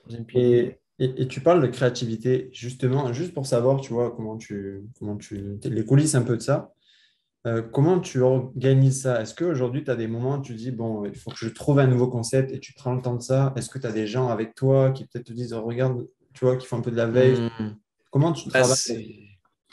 Troisième pilier. Et tu parles de créativité, justement, juste pour savoir, tu vois, les coulisses un peu de ça. Comment tu organises ça? Est-ce qu'aujourd'hui, tu as des moments où tu dis, bon, il faut que je trouve un nouveau concept et tu prends le temps de ça? Est-ce que tu as des gens avec toi qui peut-être te disent, oh, regarde, tu vois, qui font un peu de la veille? Hmm. Comment tu Bah, travailles?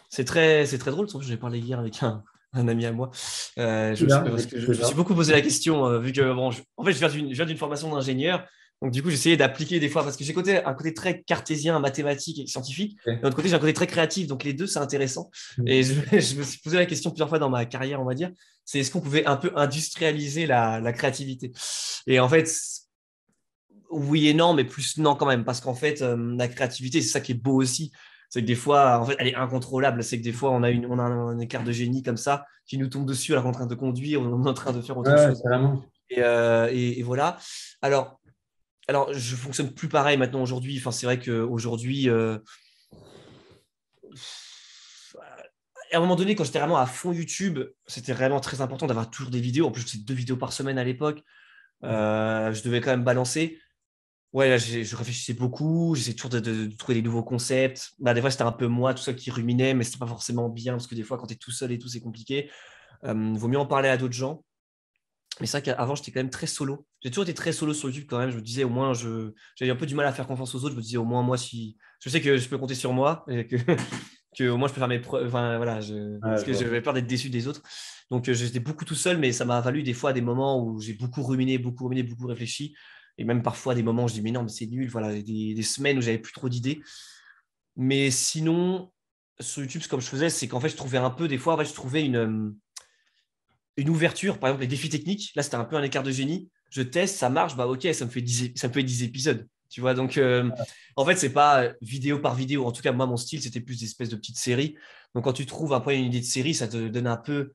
c'est très drôle. J'ai parlé hier avec un ami à moi. Là, Parce que je j'écoute me suis ça. beaucoup posé la question, vu que bon, en fait, je viens d'une formation d'ingénieur. Donc, du coup, j'essayais d'appliquer des fois, parce que j'ai un côté très cartésien, mathématique et scientifique. Et de Ok. l'autre côté, j'ai un côté très créatif. Donc, les deux, c'est intéressant. Mm. Et je me suis posé la question plusieurs fois dans ma carrière, on va dire, c'est est-ce qu'on pouvait un peu industrialiser la créativité? Et en fait, oui et non, mais plus non quand même, parce qu'en fait, la créativité, c'est ça qui est beau aussi. C'est que des fois, en fait, elle est incontrôlable. C'est que des fois, on a un écart de génie comme ça qui nous tombe dessus alors qu'on est en train de conduire, on est en train de faire Ouais, autre ouais, chose. carrément. Et voilà. Alors, je fonctionne plus pareil maintenant aujourd'hui. Enfin, c'est vrai qu'aujourd'hui, à un moment donné, quand j'étais vraiment à fond YouTube, c'était vraiment très important d'avoir toujours des vidéos. En plus, c'est 2 vidéos par semaine à l'époque. Je devais quand même balancer. Ouais, là, je réfléchissais beaucoup, j'essayais toujours de trouver des nouveaux concepts. Bah, des fois, c'était un peu moi tout seul qui ruminait, mais c'était pas forcément bien parce que des fois, quand tu es tout seul et tout, c'est compliqué. Vaut mieux en parler à d'autres gens. Mais c'est vrai qu'avant, j'étais quand même très solo. J'ai toujours été très solo sur YouTube quand même. Je me disais, au moins, j'avais un peu du mal à faire confiance aux autres. Je me disais, au moins, moi, si je sais que je peux compter sur moi et que au moins, je peux faire mes preuves. Enfin, voilà, Ouais, parce je que vois. j'avais peur d'être déçu des autres. Donc, j'étais beaucoup tout seul, mais ça m'a valu des fois des moments où j'ai beaucoup ruminé, beaucoup réfléchi. Et même parfois des moments où je dis, mais non, mais c'est nul. Voilà, des semaines où j'avais plus trop d'idées. Mais sinon, sur YouTube, ce que je faisais, c'est qu'en fait, je trouvais un peu, des fois, en fait, je trouvais une ouverture, par exemple les défis techniques, là c'était un peu un écart de génie, je teste, ça marche, bah ok, ça me fait 10 épisodes, tu vois, donc en fait c'est pas vidéo par vidéo, en tout cas moi mon style c'était plus des espèces de petites séries, donc quand tu trouves après une idée de série, ça te donne un peu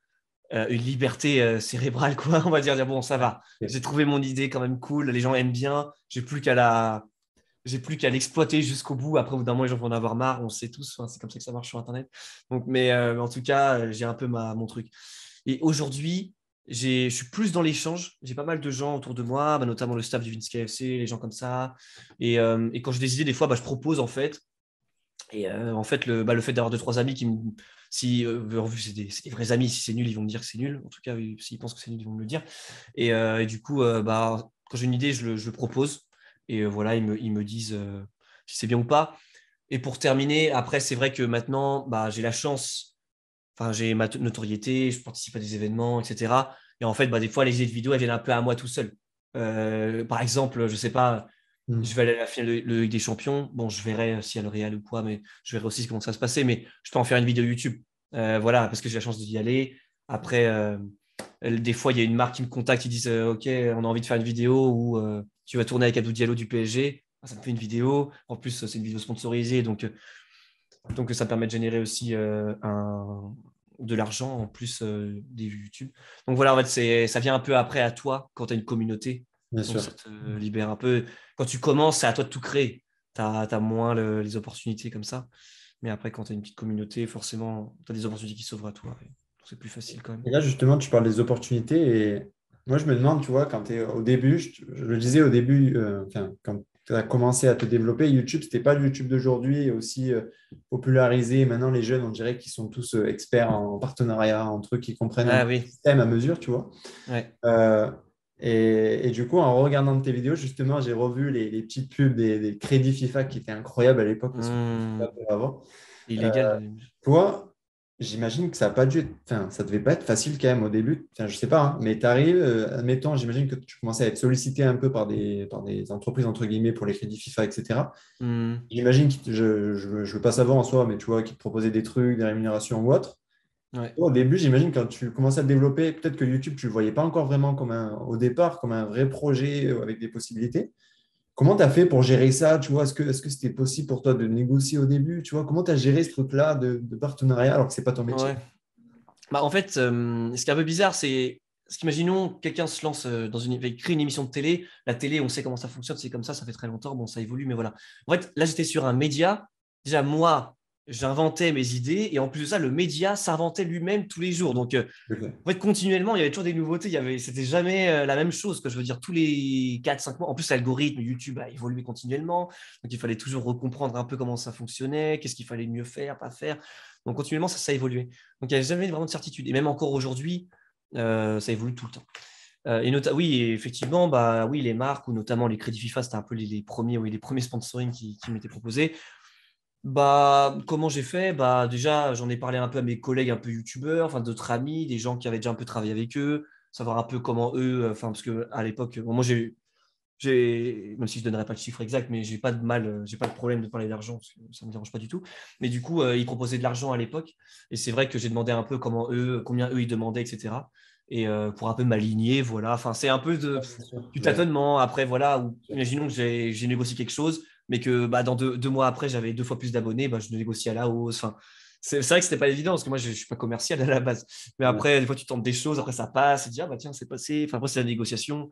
une liberté cérébrale, quoi, on va dire bon ça va, Ok. j'ai trouvé mon idée quand même cool, les gens aiment bien, j'ai plus qu'à l'exploiter jusqu'au bout. Après, au bout d'un moment, les gens vont en avoir marre. On sait tous. Enfin, c'est comme ça que ça marche sur Internet. Donc, mais en tout cas, j'ai un peu mon truc. Et aujourd'hui, je suis plus dans l'échange. J'ai pas mal de gens autour de moi, bah, notamment le staff du Vince KFC, les gens comme ça. Et quand j'ai des idées, des fois, bah, je propose en fait. Et en fait, le fait d'avoir deux, trois amis qui me. Si, vu c'est des vrais amis, si c'est nul, ils vont me dire que c'est nul. En tout cas, s'ils pensent que c'est nul, ils vont me le dire. Et du coup, bah, quand j'ai une idée, je le propose. Et voilà, ils me disent si c'est bien ou pas. Et pour terminer, après, c'est vrai que maintenant, bah, j'ai la chance, enfin, j'ai ma notoriété, je participe à des événements, etc. Et en fait, bah, des fois, les idées de vidéo, elles viennent un peu à moi tout seul. Par exemple, je sais pas, je Mm. vais aller à la finale de Ligue des Champions. Bon, je verrai s'il y a le Real ou quoi, mais je verrai aussi comment ça va se passer. Mais je peux en faire une vidéo YouTube. Voilà, parce que j'ai la chance d'y aller. Après, des fois, il y a une marque qui me contacte, ils disent OK, on a envie de faire une vidéo où tu vas tourner avec Abdou Diallo du PSG. Ah, ça me fait une vidéo. En plus, c'est une vidéo sponsorisée, donc ça me permet de générer aussi de l'argent en plus des vues YouTube. Donc voilà, en fait, ça vient un peu après à toi quand tu as une communauté. Bien Donc sûr. ça te libère un peu. Quand tu commences, c'est à toi de tout créer. Tu as moins les opportunités comme ça. Mais après, quand tu as une petite communauté, forcément, tu as des opportunités qui s'ouvrent à toi. Et c'est plus facile quand même. Et là, justement, tu parles des opportunités et moi, je me demande, tu vois, quand tu es au début, je le disais au début, enfin, quand tu as commencé à te développer, YouTube, c'était pas le YouTube d'aujourd'hui, aussi popularisé. Maintenant, les jeunes, on dirait qu'ils sont tous experts en partenariat entre eux, qui comprennent un Ah peu le oui, système à mesure, tu vois. ouais. Euh, et du coup, en regardant tes vidéos, justement, j'ai revu les petites pubs des crédits FIFA qui étaient incroyables à l'époque parce que Hmm, pas avant. Euh, illégal. Toi, j'imagine que ça a pas dû être, enfin, ça devait pas être facile quand même au début. Enfin, je sais pas, hein, mais tu arrives, admettons, j'imagine que tu commençais à être sollicité un peu par des entreprises, entre guillemets, pour les crédits FIFA, etc. Hmm, J'imagine je veux pas savoir en soi, mais tu vois, qu'ils te proposaient des trucs, des rémunérations ou autre. ouais. Au début, j'imagine quand tu commençais à te développer, peut-être que YouTube, tu ne le voyais pas encore vraiment au départ, comme un vrai projet avec des possibilités. Comment tu as fait pour gérer ça? Tu vois, est-ce que c'était possible pour toi de négocier au début? Tu vois, comment tu as géré ce truc-là de partenariat alors que ce n'est pas ton métier? Ouais. Bah, en fait, ce qui est un peu bizarre, c'est parce qu'imaginons quelqu'un se lance il crée une émission de télé. La télé, on sait comment ça fonctionne, c'est comme ça fait très longtemps. Bon, ça évolue, mais voilà. En fait, là, j'étais sur un média. Déjà, moi, j'inventais mes idées et en plus de ça, le média s'inventait lui-même tous les jours. Donc, Ok. en fait, continuellement, il y avait toujours des nouveautés. C'était jamais la même chose. Que je veux dire, tous les 4 5 mois. En plus, l'algorithme YouTube a évolué continuellement. Donc, il fallait toujours recomprendre un peu comment ça fonctionnait, qu'est-ce qu'il fallait mieux faire, pas faire. Donc, continuellement, ça a évolué. Donc, il n'y a jamais vraiment de certitude. Et même encore aujourd'hui, ça évolue tout le temps. Oui, et effectivement, bah, oui, les marques, ou notamment les crédits FIFA, c'était un peu les premiers, oui, les premiers sponsoring qui m'étaient proposés. Bah, comment j'ai fait? Bah, déjà, j'en ai parlé un peu à mes collègues un peu youtubeurs, enfin d'autres amis, des gens qui avaient déjà un peu travaillé avec eux, savoir un peu comment eux, enfin, parce que à l'époque, bon, moi même si je donnerai pas le chiffre exact, mais j'ai pas de mal, j'ai pas de problème de parler d'argent, parce que ça me dérange pas du tout. Mais du coup, ils proposaient de l'argent à l'époque, et c'est vrai que j'ai demandé un peu combien eux ils demandaient, etc. Et pour un peu m'aligner, voilà. Enfin, c'est un peu Ouais, bien sûr. du Bien tâtonnement. Après, voilà, sûr. imaginons que j'ai négocié quelque chose, mais que bah, dans 2 mois après, j'avais 2 fois plus d'abonnés, bah, je le négocie à la hausse. Enfin, c'est vrai que c'était pas évident, parce que moi, je suis pas commercial à la base. Mais Ouais. après, des fois, tu tentes des choses, après ça passe, et tu dis, ah bah tiens, c'est passé. Enfin, après, c'est la négociation.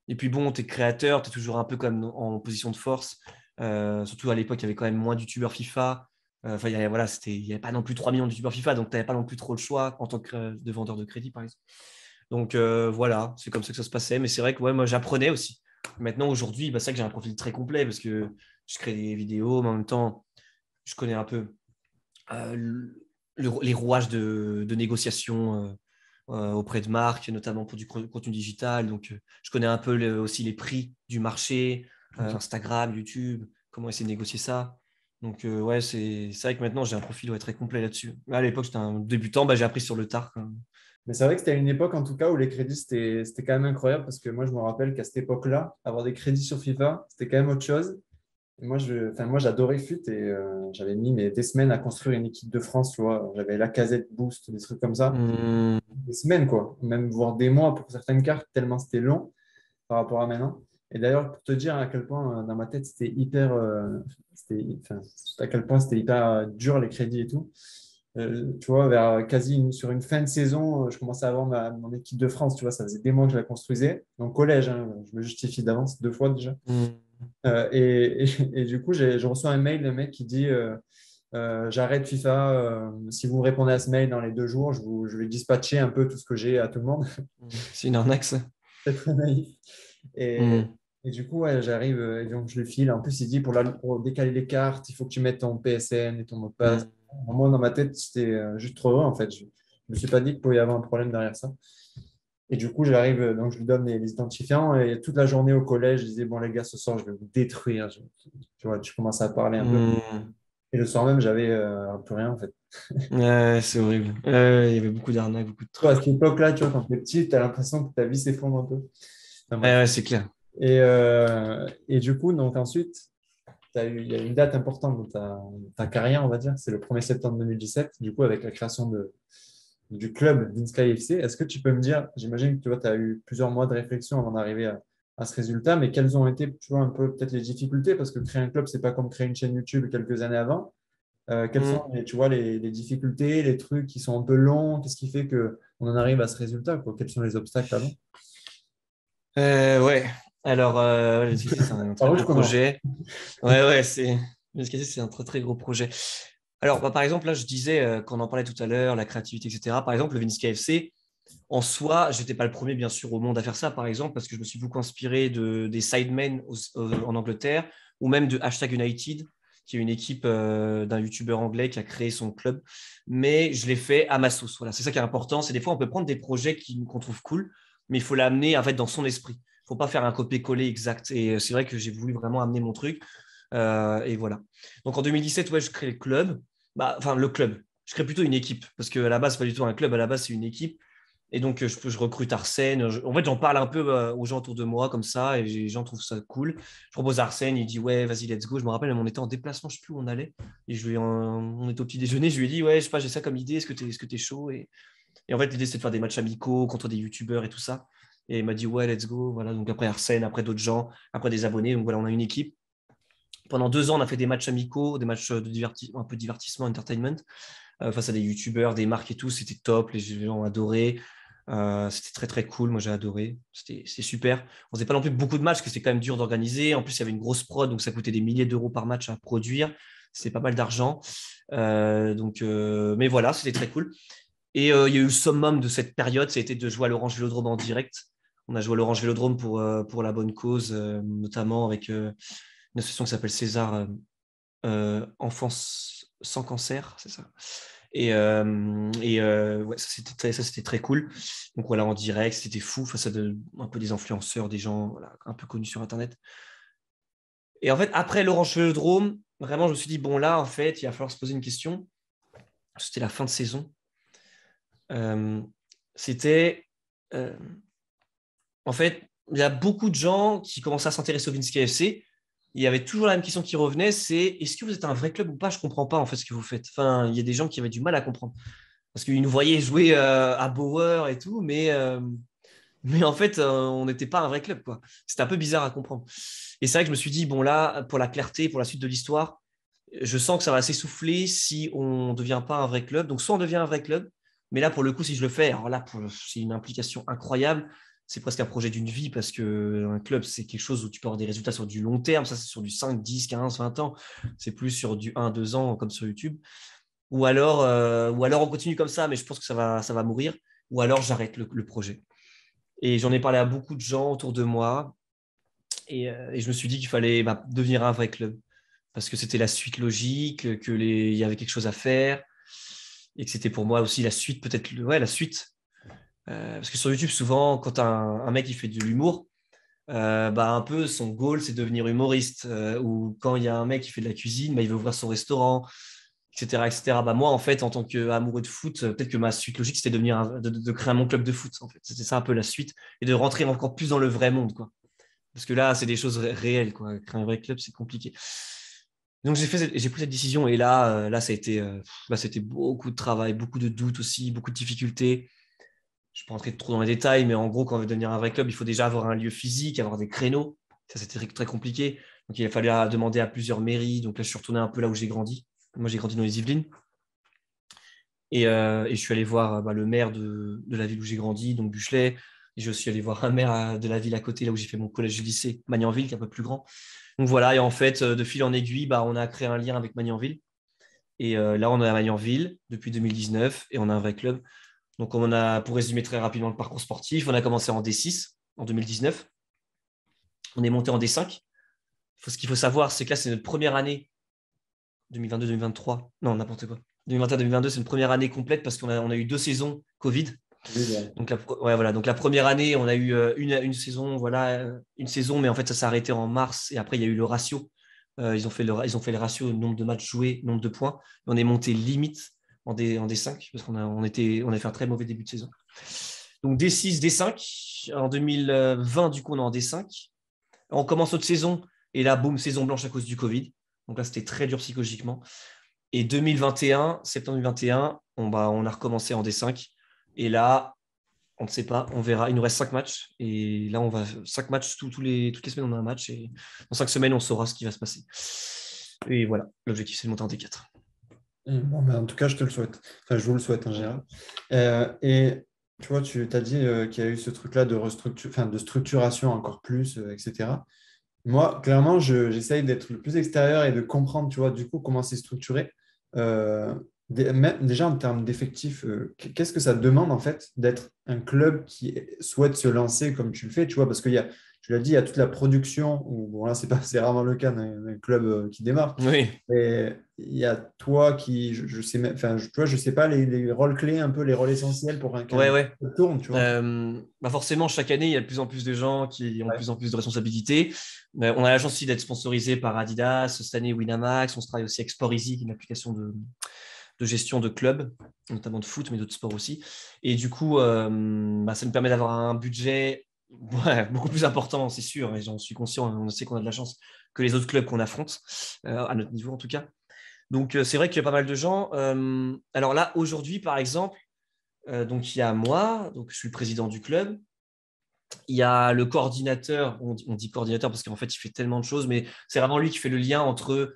Et puis bon, tu es créateur, tu es toujours un peu comme en position de force. Surtout à l'époque, il y avait quand même moins de youtubeurs FIFA. Enfin, voilà, il n'y avait pas non plus 3 millions de youtubeurs FIFA, donc tu n'avais pas non plus trop le choix en tant que de vendeur de crédit, par exemple. Donc voilà, c'est comme ça que ça se passait. Mais c'est vrai que ouais, moi, j'apprenais aussi. Maintenant, aujourd'hui, bah, c'est vrai que j'ai un profil très complet parce que je crée des vidéos, mais en même temps, je connais un peu les rouages de négociation auprès de marques, notamment pour du contenu digital. Donc, je connais un peu aussi les prix du marché, Ok. Instagram, YouTube, comment essayer de négocier ça. Donc, ouais, c'est vrai que maintenant, j'ai un profil ouais, très complet là-dessus. Mais à l'époque, j'étais un débutant, bah, j'ai appris sur le tard quand même. Mais c'est vrai que c'était une époque, en tout cas, où les crédits, c'était quand même incroyable parce que moi, je me rappelle qu'à cette époque-là, avoir des crédits sur FIFA, c'était quand même autre chose. Et moi, j'adorais FUT et j'avais mis des semaines à construire une équipe de France, tu vois. J'avais la casette boost, des trucs comme ça. Mmh, Des semaines, quoi. Même voire des mois pour certaines cartes, tellement c'était long par rapport à maintenant. Et d'ailleurs, pour te dire à quel point, dans ma tête, enfin, à quel point c'était hyper dur les crédits et tout. Tu vois, sur une fin de saison, je commençais à avoir mon équipe de France, tu vois, ça faisait des mois que je la construisais. Donc, collège, hein, je me justifie d'avance 2 fois déjà. mmh. Et du coup, je reçois un mail d'un mec qui dit j'arrête FIFA. Si vous me répondez à ce mail dans les 2 jours, je vais dispatcher un peu tout ce que j'ai à tout le monde. C'est une arnaque, ça. C'est très naïf. Et, Mmh, et du coup, ouais, j'arrive, et donc je le file. En plus, il dit pour décaler les cartes, il faut que tu mettes ton PSN et ton mot de passe. mmh. Moi, dans ma tête, c'était juste trop heureux en fait. Je ne me suis pas dit qu'il pouvait y avoir un problème derrière ça. Et du coup, j'arrive, donc je lui donne les identifiants et toute la journée au collège, je disais, bon, les gars, ce soir, je vais vous détruire. Tu vois, tu commences à parler un peu. Hmm. Et le soir même, j'avais plus rien, en fait. Ouais, c'est horrible. Il y avait beaucoup d'arnaques, beaucoup de Toi, à trucs. cette époque-là, tu vois, quand tu es petit, tu as l'impression que ta vie s'effondre un peu. Enfin, Ouais, bref. ouais, c'est clair. Et du coup, donc ensuite, il y a une date importante dans ta carrière, on va dire. C'est le 1er septembre 2017, du coup, avec la création du club d'Insky FC. Est-ce que tu peux me dire, j'imagine que tu vois, tu as eu plusieurs mois de réflexion avant d'arriver à ce résultat, mais quelles ont été, tu vois, un peu peut-être les difficultés, parce que créer un club, c'est pas comme créer une chaîne YouTube quelques années avant. Quelles sont, Hmm. tu vois, les difficultés, les trucs qui sont un peu longs? Qu'est-ce qui fait qu'on en arrive à ce résultat, quoi? Quels sont les obstacles avant? Ouais. Alors, le SKC, c'est un très Par où je gros commence? projet. Ouais, ouais, le SKC, c'est un très, très gros projet. Alors, bah, par exemple, là, je disais, quand on en parlait tout à l'heure, la créativité, etc. Par exemple, le Vinci KFC, en soi, je n'étais pas le premier, bien sûr, au monde à faire ça, par exemple, parce que je me suis beaucoup inspiré des Sidemen en Angleterre, ou même de Hashtag United, qui est une équipe d'un YouTuber anglais qui a créé son club. Mais je l'ai fait à ma sauce. Voilà, c'est ça qui est important. C'est des fois, on peut prendre des projets qu'on trouve cool, mais il faut l'amener en fait, dans son esprit. Il ne faut pas faire un copier-coller exact. Et c'est vrai que j'ai voulu vraiment amener mon truc. Et voilà. Donc en 2017, ouais, je crée le club. Bah, enfin, le club. Je crée plutôt une équipe, parce qu'à la base, ce n'est pas du tout un club. À la base, c'est une équipe. Et donc, je recrute Arsène. En fait, j'en parle un peu aux gens autour de moi, comme ça, et les gens trouvent ça cool. Je propose à Arsène, il dit, ouais, vas-y, let's go. Je me rappelle, on était en déplacement, je ne sais plus où on allait. Et on était au petit déjeuner, je lui ai dit, ouais, je sais pas, j'ai ça comme idée, est-ce que t'es chaud? Et en fait, l'idée, c'était de faire des matchs amicaux contre des youtubeurs et tout ça. Et il m'a dit, ouais, let's go. Voilà, donc après Arsène, après d'autres gens, après des abonnés. Donc voilà, on a une équipe. Pendant 2 ans, on a fait des matchs amicaux, des matchs un peu divertissement, entertainment, face à des youtubeurs, des marques et tout. C'était top, les gens ont adoré. C'était très très cool, moi j'ai adoré, c'était super. On faisait pas non plus beaucoup de matchs parce que c'était quand même dur d'organiser. En plus, il y avait une grosse prod, donc ça coûtait des milliers d'euros par match à produire. C'était pas mal d'argent. Mais voilà, c'était très cool. Et il y a eu le summum de cette période, ça a été de jouer à l'Orange Vélodrome en direct. On a joué à l'Orange Vélodrome pour la bonne cause, notamment avec une association qui s'appelle César Enfance sans cancer, c'est ça. Ouais, ça c'était très cool. Donc voilà, en direct, c'était fou face à un peu des influenceurs, des gens voilà, un peu connus sur Internet. Et en fait, après l'Orange Vélodrome, vraiment, je me suis dit, bon là, en fait, il va falloir se poser une question. C'était la fin de saison. Euh, c'était, euh, en fait, il y a beaucoup de gens qui commençaient à s'intéresser au Vinci KFC. Il y avait toujours la même question qui revenait, c'est est-ce que vous êtes un vrai club ou pas? Je ne comprends pas en fait ce que vous faites. Enfin, il y a des gens qui avaient du mal à comprendre. Parce qu'ils nous voyaient jouer à Bauer et tout, mais en fait, on n'était pas un vrai club, quoi. C'était un peu bizarre à comprendre. Et c'est vrai que je me suis dit, bon là, pour la clarté, pour la suite de l'histoire, je sens que ça va s'essouffler si on ne devient pas un vrai club. Donc, soit on devient un vrai club, mais là, pour le coup, si je le fais, alors là, c'est une implication incroyable. C'est presque un projet d'une vie parce qu'un club, c'est quelque chose où tu peux avoir des résultats sur du long terme. Ça, c'est sur du 5, 10, 15, 20 ans. C'est plus sur du 1, 2 ans comme sur YouTube. Ou alors on continue comme ça, mais je pense que ça va mourir. Ou alors j'arrête le projet. Et j'en ai parlé à beaucoup de gens autour de moi. Et je me suis dit qu'il fallait devenir un vrai club. Parce que c'était la suite logique, il y avait quelque chose à faire. Et que c'était pour moi aussi la suite, peut-être, ouais, la suite. Parce que sur YouTube, souvent, quand un mec il fait de l'humour, un peu son goal, c'est devenir humoriste. Ou quand il y a un mec qui fait de la cuisine, il veut ouvrir son restaurant, etc., etc. Moi, en fait, en tant qu'amoureux de foot, peut-être que ma suite logique, c'était de créer mon club de foot. En fait. C'était ça un peu la suite. Et de rentrer encore plus dans le vrai monde, quoi. Parce que là, c'est des choses réelles, quoi. Créer un vrai club, c'est compliqué. Donc, j'ai pris cette décision. Et là, c'était beaucoup de travail, beaucoup de doutes aussi, beaucoup de difficultés. Je ne vais pas rentrer trop dans les détails, mais en gros, quand on veut devenir un vrai club, il faut déjà avoir un lieu physique, avoir des créneaux. Ça, c'était très, très compliqué. Donc, il a fallu demander à plusieurs mairies. Donc là, je suis retourné un peu là où j'ai grandi. Moi, j'ai grandi dans les Yvelines. Et je suis allé voir le maire de la ville où j'ai grandi, donc Buchelet. Et je suis allé voir un maire de la ville à côté, là où j'ai fait mon collège et lycée, Magnanville, qui est un peu plus grand. Donc voilà, et en fait, de fil en aiguille, on a créé un lien avec Magnanville. Et là, on est à Magnanville depuis 2019 et on a un vrai club. Donc, pour résumer très rapidement le parcours sportif, on a commencé en D6 en 2019. On est monté en D5. Ce qu'il faut savoir, c'est que là, c'est notre première année 2022-2023. Non, n'importe quoi. 2021-2022, c'est une première année complète parce qu'on a eu 2 saisons Covid. Ouais, voilà. Donc la première année, on a eu une saison, voilà, une saison, mais en fait, ça s'est arrêté en mars. Et après, il y a eu le ratio. Ils ont fait le ratio, nombre de matchs joués, nombre de points. Et on est monté limite en D5 parce on a fait un très mauvais début de saison. Donc D6, D5. En 2020, du coup, on est en D5. On commence notre saison et là, boum, saison blanche à cause du Covid. Donc là, c'était très dur psychologiquement. Et 2021, septembre 2021, on a recommencé en D5. Et là, on ne sait pas, on verra. Il nous reste 5 matchs. Et là, on va 5 matchs, toutes les semaines, on a un match. Et dans 5 semaines, on saura ce qui va se passer. Et voilà, l'objectif, c'est de monter en D4. Bon, ben, en tout cas, je te le souhaite. Enfin, je vous le souhaite en général. Et tu vois, tu t'as dit qu'il y a eu ce truc-là de structuration encore plus, etc. Moi, clairement, j'essaye d'être le plus extérieur et de comprendre, tu vois, du coup, comment c'est structuré. Euh, Même déjà en termes d'effectifs, qu'est-ce que ça demande en fait d'être un club qui souhaite se lancer comme tu le fais, tu vois, parce qu'il y a, tu l'as dit, il y a toute la production, ou bon là, c'est rarement le cas d'un club qui démarre, Oui, et il y a toi qui, je sais, enfin, tu vois, je sais pas, les rôles clés, un peu les rôles essentiels pour qu'un ouais, ouais. club tourne, tu vois. Forcément, chaque année, il y a de plus en plus de gens qui ont de Ouais. plus en plus de responsabilités. On a la chance aussi d'être sponsorisé par Adidas, cette année Winamax. On se travaille aussi avec Sporteasy, qui est une application de gestion de clubs, notamment de foot, mais d'autres sports aussi. Et du coup, ça me permet d'avoir un budget beaucoup plus important, c'est sûr, et j'en suis conscient. On sait qu'on a de la chance que les autres clubs qu'on affronte, à notre niveau en tout cas. Donc, c'est vrai qu'il y a pas mal de gens. Alors là, aujourd'hui, par exemple, donc il y a moi, donc je suis le président du club. Il y a le coordinateur, on dit coordinateur parce qu'en fait, il fait tellement de choses, mais c'est vraiment lui qui fait le lien entre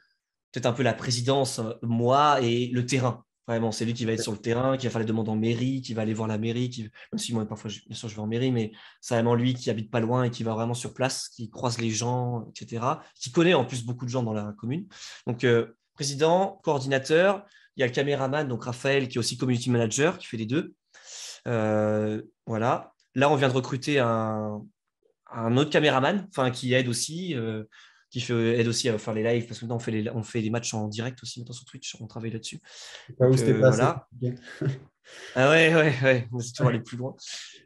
peut-être un peu la présidence, moi, et le terrain. Vraiment, c'est lui qui va être sur le terrain, qui va faire les demandes en mairie, qui va aller voir la mairie, même si moi, parfois, bien sûr, je vais en mairie, mais c'est vraiment lui qui habite pas loin et qui va vraiment sur place, qui croise les gens, etc., qui connaît en plus beaucoup de gens dans la commune. Donc, président, coordinateur, il y a le caméraman, donc Raphaël, qui est aussi community manager, qui fait les deux. Voilà. Là, on vient de recruter un autre caméraman, enfin, qui aide aussi, aide aussi à faire les lives, parce que maintenant, on fait les matchs en direct aussi maintenant sur Twitch, on travaille là-dessus. Là où Donc, c'était pas assez voilà. compliqué. Ah ouais, ouais, ouais, on essaie toujours aller plus loin.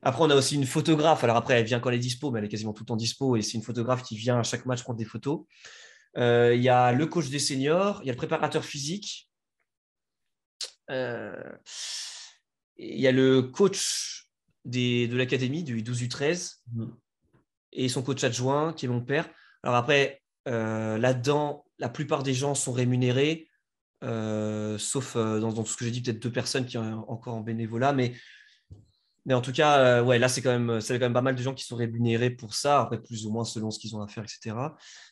Après, on a aussi une photographe. Alors après, elle vient quand elle est dispo, mais elle est quasiment tout le temps dispo. Et c'est une photographe qui vient à chaque match prendre des photos. Il y a le coach des seniors, il y a le préparateur physique. Euh, il y a le coach de l'académie du 12U13 Mhm. et son coach adjoint qui est mon père. Alors après, là-dedans, la plupart des gens sont rémunérés, sauf dans tout ce que j'ai dit, peut-être 2 personnes qui sont encore en bénévolat. Mais en tout cas, ouais, là, c'est quand même pas mal de gens qui sont rémunérés pour ça, après plus ou moins selon ce qu'ils ont à faire, etc.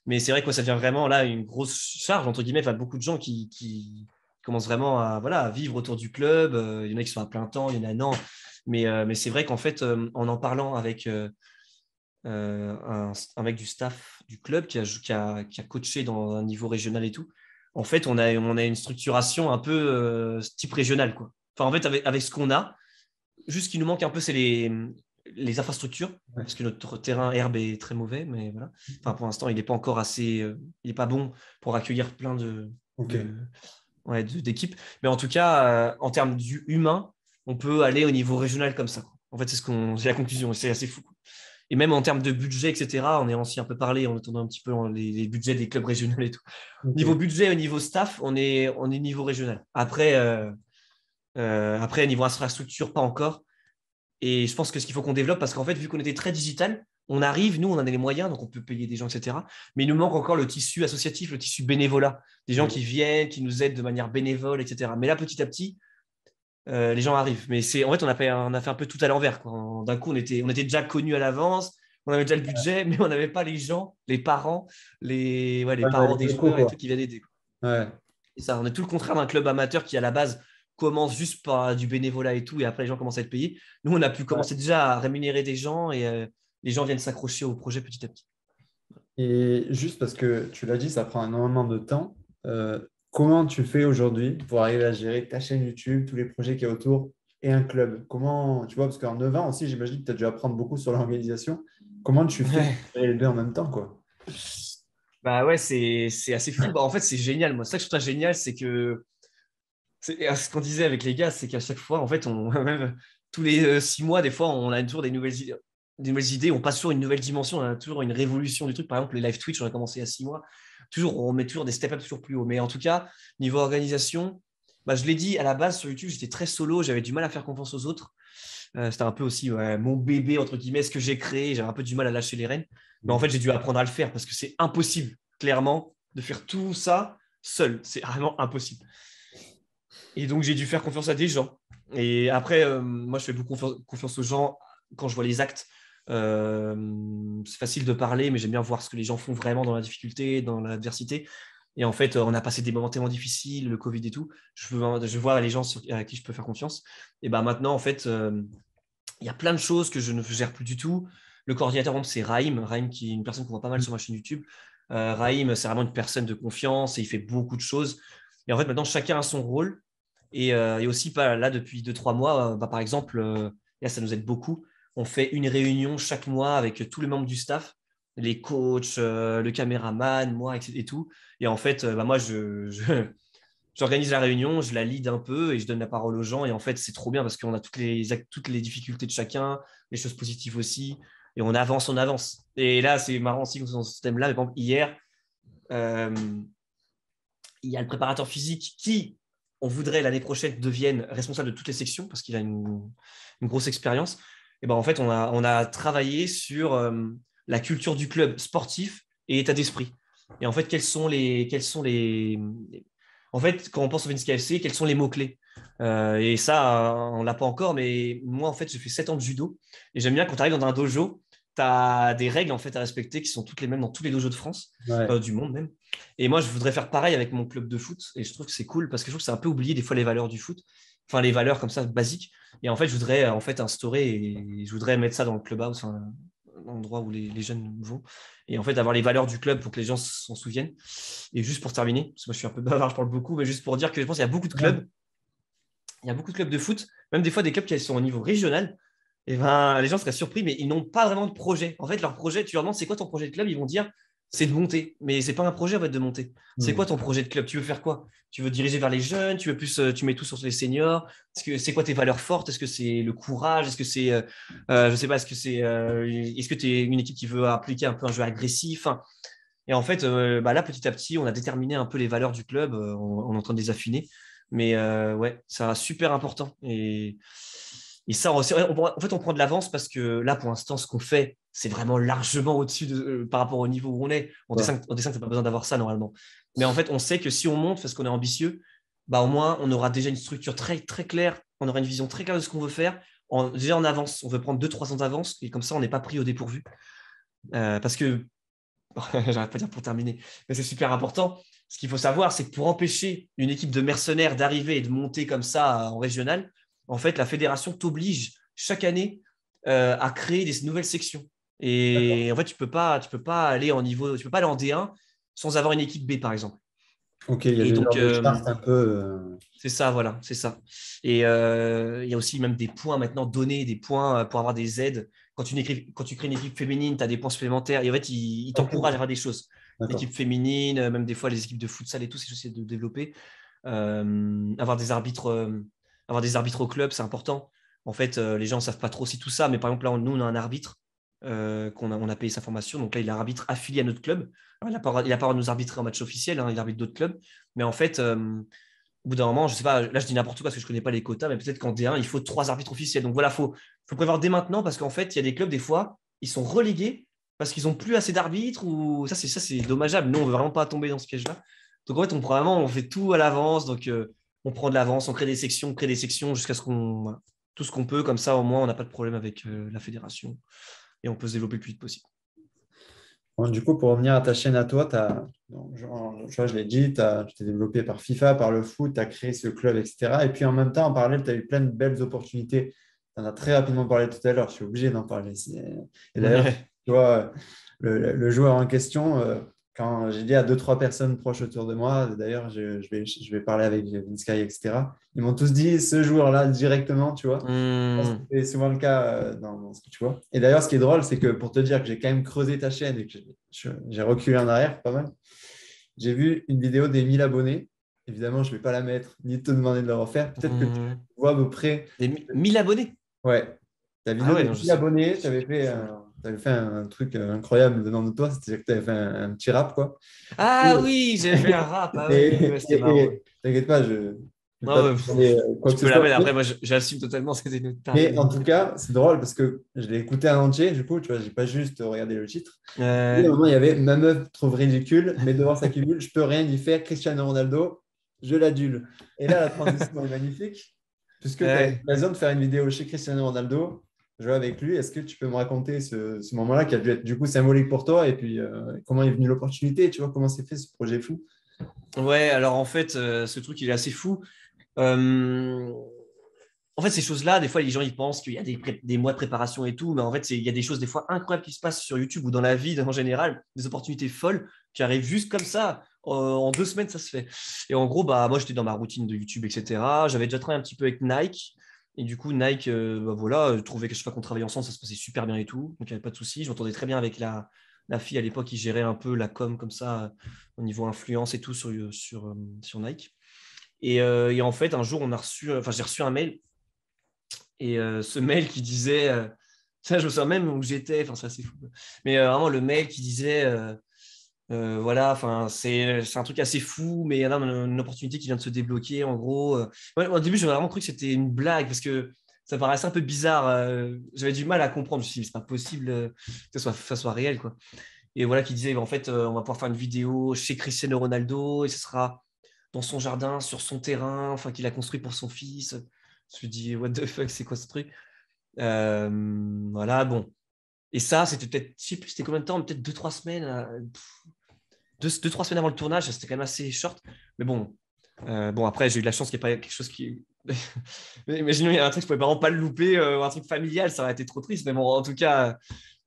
Mais c'est vrai que ça devient vraiment là une grosse charge, entre guillemets, enfin, beaucoup de gens qui commencent vraiment à, voilà, à vivre autour du club. Il y en a qui sont à plein temps, il y en a non. Mais c'est vrai qu'en fait, en parlant avec un mec du staff du club qui a coaché dans un niveau régional et tout, en fait, on a une structuration un peu type régional, quoi. Enfin, en fait, avec ce qu'on a, juste ce qui nous manque un peu, c'est les infrastructures, Ouais. parce que notre terrain herbe est très mauvais, mais voilà. Enfin, pour l'instant, il n'est pas encore assez, il n'est pas bon pour accueillir plein Ok. de, ouais, d'équipes. Mais en tout cas, en termes du humain, on peut aller au niveau régional comme ça, quoi. En fait, c'est la conclusion, et c'est assez fou, quoi. Et même en termes de budget, etc., on est aussi un peu parlé en attendant un petit peu les budgets des clubs régionaux et tout. Niveau Ok. budget, au niveau staff, on est niveau régional. Après, niveau infrastructure, pas encore. Et je pense que ce qu'il faut qu'on développe, parce qu'en fait, vu qu'on était très digital, on arrive, nous, on en a les moyens, donc on peut payer des gens, etc. Mais il nous manque encore le tissu associatif, le tissu bénévolat. Des gens qui viennent, qui nous aident de manière bénévole, etc. Mais là, petit à petit, les gens arrivent. Mais en fait, on a fait un peu tout à l'envers, quoi. D'un coup, on était déjà connus à l'avance, on avait déjà le budget, mais on n'avait pas les gens, les parents, les Ouais, ouais, parents les des locaux, joueurs et tout quoi. qui viennent aider, quoi. Ouais. Et ça, on est tout le contraire d'un club amateur qui, à la base, commence juste par du bénévolat et tout, et après, les gens commencent à être payés. Nous, on a pu Ouais. commencer déjà à rémunérer des gens et les gens viennent s'accrocher au projet petit à petit. Et juste parce que tu l'as dit, ça prend énormément de temps. Comment tu fais aujourd'hui pour arriver à gérer ta chaîne YouTube, tous les projets qu'il y a autour et un club? Comment, tu vois, parce qu'en 9 ans aussi, j'imagine que tu as dû apprendre beaucoup sur l'organisation. Comment tu fais pour Ouais. gérer les deux en même temps, quoi? Bah ouais, c'est assez fou. Bah, en fait, c'est génial. Moi, ça que je trouve génial, c'est que ce qu'on disait avec les gars, c'est qu'à chaque fois, en fait, même tous les 6 mois, des fois, on a toujours des nouvelles idées, on passe toujours une nouvelle dimension, on a toujours une révolution du truc. Par exemple, les live Twitch, on a commencé il y a 6 mois. Toujours, on met toujours des step-ups toujours plus haut. Mais en tout cas, niveau organisation, bah, je l'ai dit à la base sur YouTube, j'étais très solo, j'avais du mal à faire confiance aux autres. C'était un peu aussi mon bébé, entre guillemets, ce que j'ai créé. J'avais un peu du mal à lâcher les rênes. Mais en fait, j'ai dû apprendre à le faire parce que c'est impossible, clairement, de faire tout ça seul. C'est vraiment impossible. Et donc, j'ai dû faire confiance à des gens. Et après, moi, je fais beaucoup confiance aux gens quand je vois les actes. C'est facile de parler, mais j'aime bien voir ce que les gens font vraiment dans la difficulté, dans l'adversité. Et en fait, on a passé des moments tellement difficiles, le Covid et tout. Je vois les gens à qui je peux faire confiance. Et ben maintenant, en fait, il y a plein de choses que je ne gère plus du tout. Le coordinateur, c'est Raïm. Raïm, qui est une personne qu'on voit pas mal sur ma chaîne YouTube. Raïm, c'est vraiment une personne de confiance et il fait beaucoup de choses. Et en fait, maintenant, chacun a son rôle. Et aussi, là, depuis 2, 3 mois, par exemple, là, ça nous aide beaucoup. On fait une réunion chaque mois avec tous les membres du staff, les coachs, le caméraman, moi, et tout. Et en fait, moi, j'organise la réunion, je la lead un peu et je donne la parole aux gens. Et en fait, c'est trop bien parce qu'on a toutes les difficultés de chacun, les choses positives aussi. Et on avance, on avance. Et là, c'est marrant aussi dans ce thème-là. Mais par exemple, hier, euh, il y a le préparateur physique qui, on voudrait l'année prochaine, devienne responsable de toutes les sections parce qu'il a une grosse expérience. Et ben en fait, on a travaillé sur la culture du club sportif et état d'esprit. Et en fait, en fait, quand on pense au Vinci KFC, quels sont les mots-clés? Et ça, on ne l'a pas encore, mais moi, en fait, j'ai fait 7 ans de judo. Et j'aime bien quand tu arrives dans un dojo, tu as des règles en fait, à respecter qui sont toutes les mêmes dans tous les dojos de France, Ouais. du monde même. Et moi, je voudrais faire pareil avec mon club de foot. Et je trouve que c'est cool parce que je trouve que c'est un peu oublié des fois les valeurs du foot. Enfin, les valeurs comme ça, basiques. Et en fait, je voudrais en fait instaurer et je voudrais mettre ça dans le clubhouse, enfin, l'endroit où les jeunes vont. Et en fait, avoir les valeurs du club pour que les gens s'en souviennent. Et juste pour terminer, parce que moi, je suis un peu bavard, je parle beaucoup, mais juste pour dire que je pense qu'il y a beaucoup de clubs. Il y a beaucoup de clubs de foot, même des fois des clubs qui sont au niveau régional. Et ben, les gens seraient surpris, mais ils n'ont pas vraiment de projet. En fait, leur projet, tu leur demandes c'est quoi ton projet de club, ils vont dire c'est de monter. Mais c'est pas un projet en fait de monter. C'est quoi ton projet de club? Tu veux faire quoi? Tu veux diriger vers les jeunes? Tu veux plus, tu mets tout sur les seniors? C'est quoi tes valeurs fortes? Est-ce que c'est le courage? Est-ce que c'est, je sais pas, est-ce que tu es une équipe qui veut appliquer un peu un jeu agressif? Et en fait, là, petit à petit, on a déterminé un peu les valeurs du club. On est en train de les affiner. Mais ouais, ça super important. Et ça, en fait, on prend de l'avance parce que là, pour l'instant, ce qu'on fait, c'est vraiment largement au-dessus par rapport au niveau où on est. Ouais. En dessin, tu n'as pas besoin d'avoir ça normalement. Mais en fait, on sait que si on monte parce qu'on est ambitieux, bah, au moins, on aura déjà une structure très, très claire. On aura une vision très claire de ce qu'on veut faire. Déjà en avance, on veut prendre 2, 3 ans d'avance et comme ça, on n'est pas pris au dépourvu. Parce que j'arrête pas de dire pour terminer, mais c'est super important. Ce qu'il faut savoir, c'est que pour empêcher une équipe de mercenaires d'arriver et de monter comme ça en régional, en fait, la fédération t'oblige chaque année à créer des nouvelles sections. D'accord. Et en fait, tu peux pas aller en niveau, tu peux pas aller en D1 sans avoir une équipe B, par exemple. Ok, il y a Et des donc, genres de chartes un peu. c'est ça, voilà, c'est ça. Et il y a aussi même des points maintenant donnés, des points pour avoir des aides. Quand tu crées une équipe féminine, tu as des points supplémentaires. Et en fait, ils Ok, t'encouragent à faire des choses. d'accord. L'équipe féminine, même des fois les équipes de futsal et tout, c'est j'essaie de développer. Avoir avoir des arbitres au club, c'est important. En fait, les gens ne savent pas trop si tout ça, mais par exemple, là, nous, on a un arbitre on a payé sa formation. Donc là, il est arbitre affilié à notre club. Alors, il a pas le droit de nous arbitrer en match officiel, hein, il arbitre d'autres clubs. Mais en fait, au bout d'un moment, je sais pas, là je dis n'importe quoi parce que je ne connais pas les quotas, mais peut-être qu'en D1, il faut 3 arbitres officiels. Donc voilà, faut prévoir dès maintenant parce qu'en fait, il y a des clubs, des fois, ils sont relégués parce qu'ils n'ont plus assez d'arbitres ou ça, c'est dommageable. Nous, on ne veut vraiment pas tomber dans ce piège-là. Donc en fait, on fait tout à l'avance. Donc on prend de l'avance, on crée des sections jusqu'à ce qu'on. Voilà, tout ce qu'on peut, comme ça, au moins, on n'a pas de problème avec la fédération et on peut se développer le plus vite possible. Bon, du coup, pour revenir à ta chaîne à toi, je l'ai dit, tu t'es développé par FIFA, par le foot, tu as créé ce club, etc. Et puis en même temps, en parallèle, tu as eu plein de belles opportunités. Tu en as très rapidement parlé tout à l'heure, je suis obligé d'en parler. Et d'ailleurs, Ouais. tu vois, le joueur en question, quand j'ai dit à 2, 3 personnes proches autour de moi, d'ailleurs, je vais parler avec Vinsky, etc. Ils m'ont tous dit ce joueur-là directement, tu vois. Mmh. C'est souvent le cas dans ce que tu vois. Et d'ailleurs, ce qui est drôle, c'est que pour te dire que j'ai quand même creusé ta chaîne et que j'ai reculé en arrière pas mal, j'ai vu une vidéo des 1000 abonnés. Évidemment, je ne vais pas la mettre ni te demander de le refaire. Peut-être que tu Mmh. vois à peu près. Des 1000 abonnés. Ouais. Ta Ah vidéo ouais, de non, je 1000 sais. abonnés, t'avais fait un truc incroyable venant de toi, c'est-à-dire que tu avais fait un petit rap, quoi. Ah oui, j'avais fait un rap. Ah ouais, ouais, ouais, c'était marrant. Ouais. T'inquiète pas, je ne vais Ah pas te ouais, demander quoi tu que ce peux la soit. mettre. Après, moi, j'assume totalement. C'était une Mais en tare. tout cas, c'est drôle parce que je l'ai écouté en entier, du coup, tu vois, j'ai pas juste regardé le titre. Et à un Euh, moment, il y avait ma meuf trouve ridicule, mais devant sa cumule, je peux rien y faire. Cristiano Ronaldo, je l'adule. Et là, la transition est magnifique, puisque tu as eu ouais. l'occasion de faire une vidéo chez Cristiano Ronaldo, jouer avec lui. Est-ce que tu peux me raconter ce moment-là qui a dû être du coup symbolique pour toi et puis comment est venue l'opportunité, tu vois, comment s'est fait ce projet fou? Ouais, alors en fait, ce truc, il est assez fou. Euh, En fait, ces choses-là, des fois, les gens ils pensent qu'il y a des mois de préparation et tout, mais en fait, il y a des choses des fois incroyables qui se passent sur YouTube ou dans la vie en général, des opportunités folles qui arrivent juste comme ça. En 2 semaines, ça se fait. Et en gros, bah, moi, j'étais dans ma routine de YouTube, etc. J'avais déjà travaillé un petit peu avec Nike. Et du coup, Nike, bah, voilà, je trouvais que chaque fois qu'on travaillait ensemble, ça se passait super bien et tout. Donc, il n'y avait pas de souci. Je m'entendais très bien avec la fille à l'époque qui gérait un peu la com comme ça, au niveau influence et tout sur Nike. Et en fait, un jour, j'ai reçu un mail et ce mail qui disait, ça, je me souviens même où j'étais, enfin, c'est assez fou. Mais vraiment, le mail qui disait, voilà, enfin, c'est un truc assez fou, mais il y a une opportunité qui vient de se débloquer, en gros. Ouais, au début, j'avais vraiment cru que c'était une blague parce que ça paraissait un peu bizarre. J'avais du mal à comprendre. Je me suis dit, c'est pas possible que ça soit réel, quoi. Et voilà, qui disait, en fait, on va pouvoir faire une vidéo chez Cristiano Ronaldo et ce sera dans son jardin, sur son terrain, enfin, qu'il a construit pour son fils. Je me suis dit, what the fuck, c'est quoi ce truc? Voilà, bon. Et ça, c'était peut-être, je sais plus, c'était combien de temps, peut-être 2, 3 semaines, 2, 3 semaines avant le tournage, c'était quand même assez short. Mais bon, bon après, j'ai eu de la chance qu'il n'y ait pas quelque chose qui. Mais imaginons, il y a un truc, je ne pouvais vraiment pas le louper, un truc familial, ça aurait été trop triste. Mais bon, en tout cas,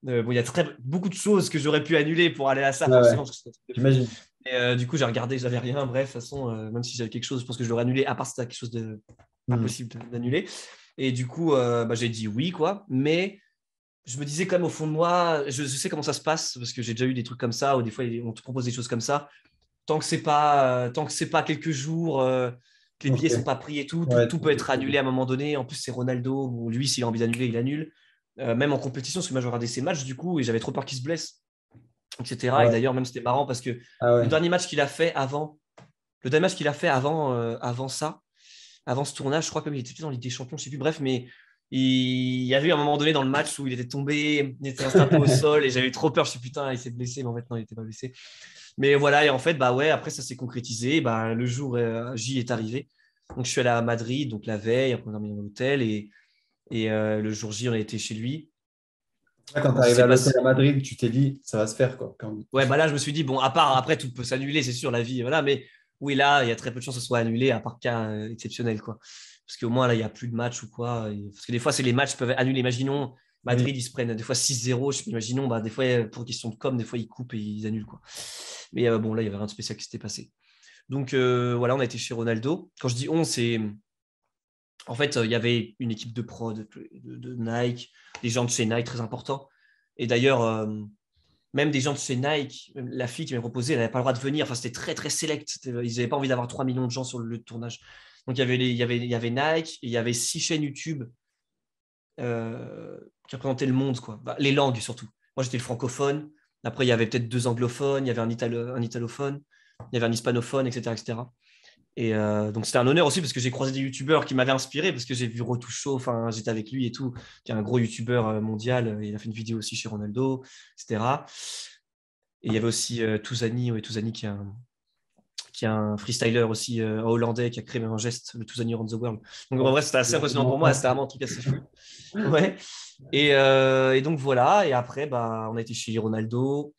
bon, il y a beaucoup de choses que j'aurais pu annuler pour aller à ça, Ouais, forcément, ouais, parce que c'était un truc de fou. j'imagine. Et du coup, j'ai regardé, j'avais rien. Bref, de toute façon, même si j'avais quelque chose, je pense que je l'aurais annulé, à part si c'était quelque chose de Hmm. impossible d'annuler. Et du coup, bah, j'ai dit oui, quoi. Mais je me disais quand même au fond de moi, je sais comment ça se passe parce que j'ai déjà eu des trucs comme ça où des fois on te propose des choses comme ça. Tant que c'est pas quelques jours, que les billets Ok. sont pas pris et tout, Ouais, tout peut être annulé à un moment donné. En plus, c'est Ronaldo. Bon, lui, s'il a envie d'annuler, il annule. Même en compétition, parce que moi, je regardais ses matchs du coup et j'avais trop peur qu'il se blesse, etc. Et ouais. d'ailleurs, même c'était marrant parce que Ah le ouais. dernier match qu'il a fait avant, le dernier match qu'il a fait avant ça, avant ce tournage, je crois comme il était dans Ligue des Champions, je sais plus, bref, mais il y avait un moment donné dans le match où il était tombé, il était resté un peu au sol et j'avais eu trop peur, je suis putain, il s'est blessé, mais en fait non, il n'était pas blessé. Mais voilà, et en fait, bah ouais, après ça s'est concrétisé, bah, le jour J est arrivé. Donc je suis allé à Madrid, donc la veille, après on a mis dans l'hôtel et le jour J, on a été chez lui. Là, quand tu Bon, ça arrives s'est à l'hôtel passé. à Madrid, tu t'es dit, ça va se faire, quoi. Ouais, bah là, je me suis dit, bon, à part après, tout peut s'annuler, c'est sûr, la vie, voilà, mais oui, là, il y a très peu de chances que ce soit annulé, à part cas exceptionnel, quoi. Parce qu'au moins, là, il n'y a plus de match ou quoi. Parce que des fois, c'est les matchs peuvent annuler. Imaginons, Oui. Madrid, ils se prennent des fois 6-0. Imaginons, bah, des fois, pour question de com, des fois, ils coupent et ils annulent, quoi. Mais bon, là, il n'y avait rien de spécial qui s'était passé. Donc, voilà, on a été chez Ronaldo. Quand je dis on, c'est. En fait, il y avait une équipe de pro de Nike, des gens de chez Nike très importants. Et d'ailleurs, même des gens de chez Nike, la fille qui m'a proposé, elle n'avait pas le droit de venir. Enfin, c'était très, très select. Ils n'avaient pas envie d'avoir 3 millions de gens sur le tournage. Donc, il y avait Nike et il y avait 6 chaînes YouTube qui représentaient le monde, quoi. Bah, les langues surtout. Moi, j'étais le francophone. Après, il y avait peut-être 2 anglophones, il y avait un italophone, il y avait un hispanophone, etc. etc. Et donc, c'était un honneur aussi parce que j'ai croisé des youtubeurs qui m'avaient inspiré parce que j'ai vu Retoucho, enfin, j'étais avec lui et tout, qui est un gros youtubeur mondial. Il a fait une vidéo aussi chez Ronaldo, etc. Et il y avait aussi Touzani, ouais, Touzani qui est un freestyler aussi hollandais qui a créé même un geste, le Touzani Around the World. Donc en Ouais. vrai, c'était assez impressionnant pour moi, c'était vraiment un truc assez fou. Ouais. Et donc voilà, et après, bah, on a été chez Ronaldo.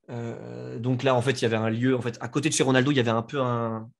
Donc là, en fait, il y avait un lieu, en fait, à côté de chez Ronaldo, il y avait un peu un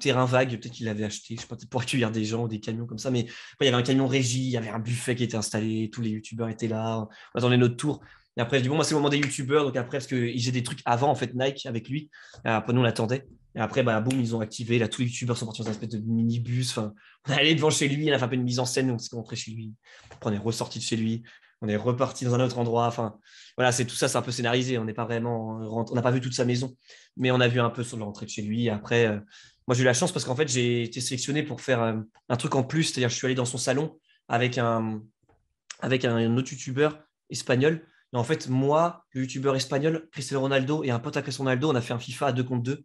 terrain vague, peut-être qu'il l'avait acheté, je sais pas, peut-être pour accueillir des gens, des camions comme ça, mais après, il y avait un camion régie, il y avait un buffet qui était installé, tous les youtubeurs étaient là, on attendait notre tour. Et après, je dis, bon, moi, c'est le moment des youtubeurs, donc après, parce qu'ils faisaient des trucs avant, en fait, Nike avec lui, et après, nous, on l'attendait. Et après, bah, boum, ils ont activé, là, tous les youtubeurs sont partis dans un espèce de minibus, enfin, on est allé devant chez lui, il a fait un peu une mise en scène, donc c'est rentré chez lui, après, on est ressorti de chez lui, on est reparti dans un autre endroit, enfin, voilà, c'est tout ça, c'est un peu scénarisé, on n'est pas vraiment, on n'a pas vu toute sa maison, mais on a vu un peu sur l'entrée de chez lui, et après, moi, j'ai eu la chance parce qu'en fait, j'ai été sélectionné pour faire un truc en plus. C'est-à-dire, je suis allé dans son salon avec avec un autre youtubeur espagnol. Et en fait, moi, le youtubeur espagnol, Cristiano Ronaldo et un pote à Cristiano Ronaldo, on a fait un FIFA à 2 contre 2.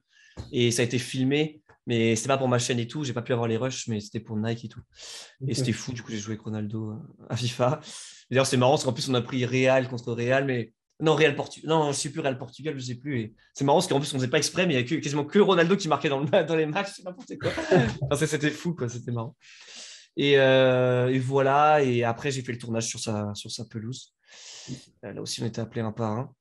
Et ça a été filmé, mais c'était pas pour ma chaîne et tout. J'ai pas pu avoir les rushs, mais c'était pour Nike et tout. Et c'était fou, du coup, j'ai joué avec Ronaldo à FIFA. D'ailleurs, c'est marrant, parce qu'en plus, on a pris Real contre Real, mais. Non, Real Portugal. Non, je sais plus, Real Portugal, je sais plus. Et c'est marrant, parce qu'en plus, on faisait pas exprès, mais il y a quasiment que Ronaldo qui marquait dans les matchs, c'est n'importe quoi. Enfin, c'était fou, quoi, c'était marrant. Et voilà, et après, j'ai fait le tournage sur sa pelouse. Là aussi, on était appelés un par un.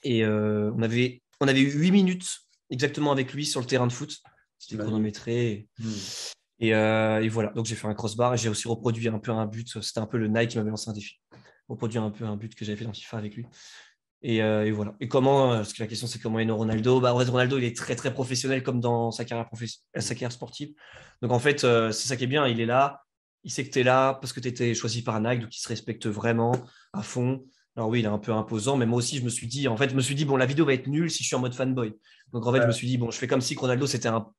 Et on avait 8 minutes exactement avec lui sur le terrain de foot. C'était chronométré. Et voilà, donc j'ai fait un crossbar et j'ai aussi reproduit un peu un but. C'était un peu le Nike qui m'avait lancé un défi. Reproduire un peu un but que j'avais fait dans FIFA avec lui. Et voilà. Et comment, parce que la question c'est comment est Ronaldo. Bah, en fait, Ronaldo, il est très très professionnel comme dans sa carrière, sa carrière sportive. Donc en fait, c'est ça qui est bien. Il est là, il sait que tu es là parce que tu étais choisi par Nike, donc il se respecte vraiment à fond. Alors oui, il est un peu imposant, mais moi aussi, je me suis dit, bon, la vidéo va être nulle si je suis en mode fanboy. Donc en fait, je me suis dit, bon, je fais comme si Ronaldo, c'était un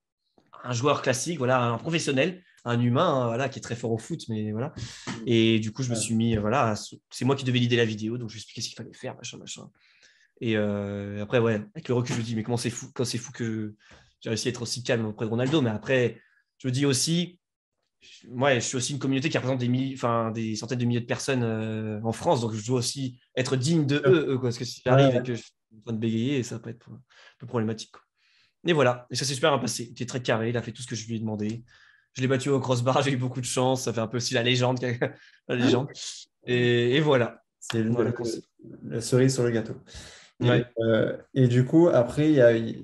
joueur classique, voilà, un professionnel, un humain, hein, voilà, qui est très fort au foot, mais voilà. Et du coup, je me suis mis, voilà, c'est moi qui devais l'idée la vidéo, donc je lui ai expliqué ce qu'il fallait faire, machin, machin. Et après, ouais, avec le recul, je me dis, mais comment c'est fou, quand c'est fou que j'ai réussi à être aussi calme auprès de Ronaldo. Mais après, je me dis aussi, moi, je suis aussi une communauté qui représente des centaines de milliers de personnes en France, donc je dois aussi être digne de eux, quoi, parce que si j'arrive et que je suis en train de bégayer, ça peut être un peu problématique, quoi. Et voilà, et ça s'est super bien passé. Il était très carré, il a fait tout ce que je lui ai demandé. Je l'ai battu au crossbar, j'ai eu beaucoup de chance. Ça fait un peu aussi la légende. La légende. Et voilà. C'est Voilà, la cerise sur le gâteau. ouais. Et du coup, après,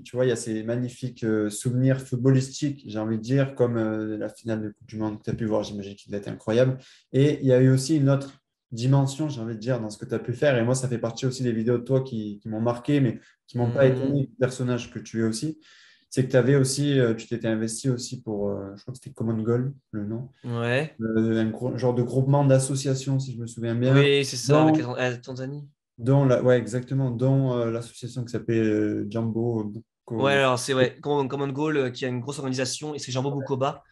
tu vois, il y a ces magnifiques souvenirs footballistiques, j'ai envie de dire, comme la finale de Coupe du Monde que tu as pu voir, j'imagine qu'il a été incroyable. Et il y a eu aussi une autre dimension, j'ai envie de dire, dans ce que tu as pu faire. Et moi, ça fait partie aussi des vidéos de toi qui m'ont marqué, mais qui m'ont pas étonné du personnage que tu es aussi. C'est que tu avais aussi, tu t'étais investi aussi pour, je crois que c'était Common Goal, le nom, Ouais. genre de groupement d'associations, si je me souviens bien, Oui, c'est ça, avec dont, la Tanzanie. ouais, exactement, dont l'association qui s'appelait Jambo Ouais, Boko. alors c'est ouais, Common Goal, qui a une grosse organisation, et c'est Jambo Bukoba.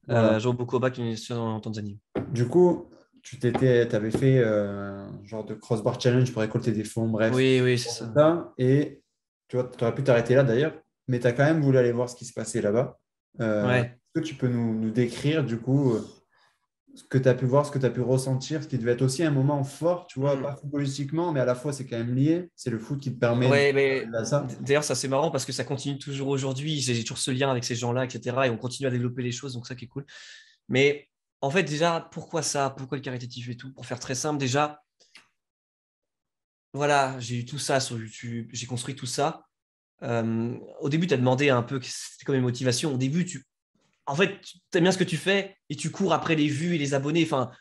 Voilà. Jambo Bukoba qui est une association en Tanzanie. Du coup, t'avais fait un genre de crossbar challenge pour récolter des fonds, bref. Oui, oui, c'est ça. Et tu vois, tu aurais pu t'arrêter là d'ailleurs, mais tu as quand même voulu aller voir ce qui se passait là-bas. Ouais. Est-ce que tu peux nous décrire du coup ce que tu as pu voir, ce que tu as pu ressentir, ce qui devait être aussi un moment fort, tu vois, Hmm. pas footballistiquement, mais à la fois c'est quand même lié. C'est le foot qui te permet Ouais, mais à ça. d'ailleurs, ça c'est marrant parce que ça continue toujours aujourd'hui. J'ai toujours ce lien avec ces gens-là, etc. Et on continue à développer les choses, donc ça qui est cool. Mais en fait, déjà, pourquoi ça? Pourquoi le caritatif et tout? Pour faire très simple, déjà, voilà, j'ai eu tout ça sur YouTube, j'ai construit tout ça. Au début, tu as demandé un peu c'était comme une motivation. Au début, en fait, tu aimes bien ce que tu fais et tu cours après les vues et les abonnés. Enfin,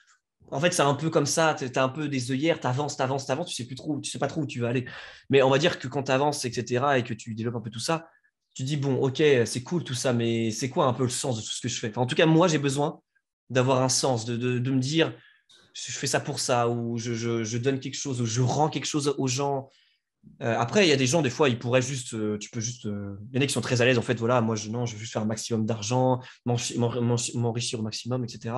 en fait, c'est un peu comme ça. Tu as un peu des œillères, tu avances, tu sais pas trop où tu vas aller. Mais on va dire que quand tu avances, etc., et que tu développes un peu tout ça, tu dis, bon, ok, c'est cool tout ça, mais c'est quoi un peu le sens de tout ce que je fais? Enfin, en tout cas, moi, j'ai besoin d'avoir un sens, de me dire, je fais ça pour ça, ou je donne quelque chose, ou je rends quelque chose aux gens. Après, il y a des gens, des fois, ils pourraient juste, tu peux juste, il y en a qui sont très à l'aise, en fait, voilà, moi, non, je veux juste faire un maximum d'argent, m'enrichir au maximum, etc.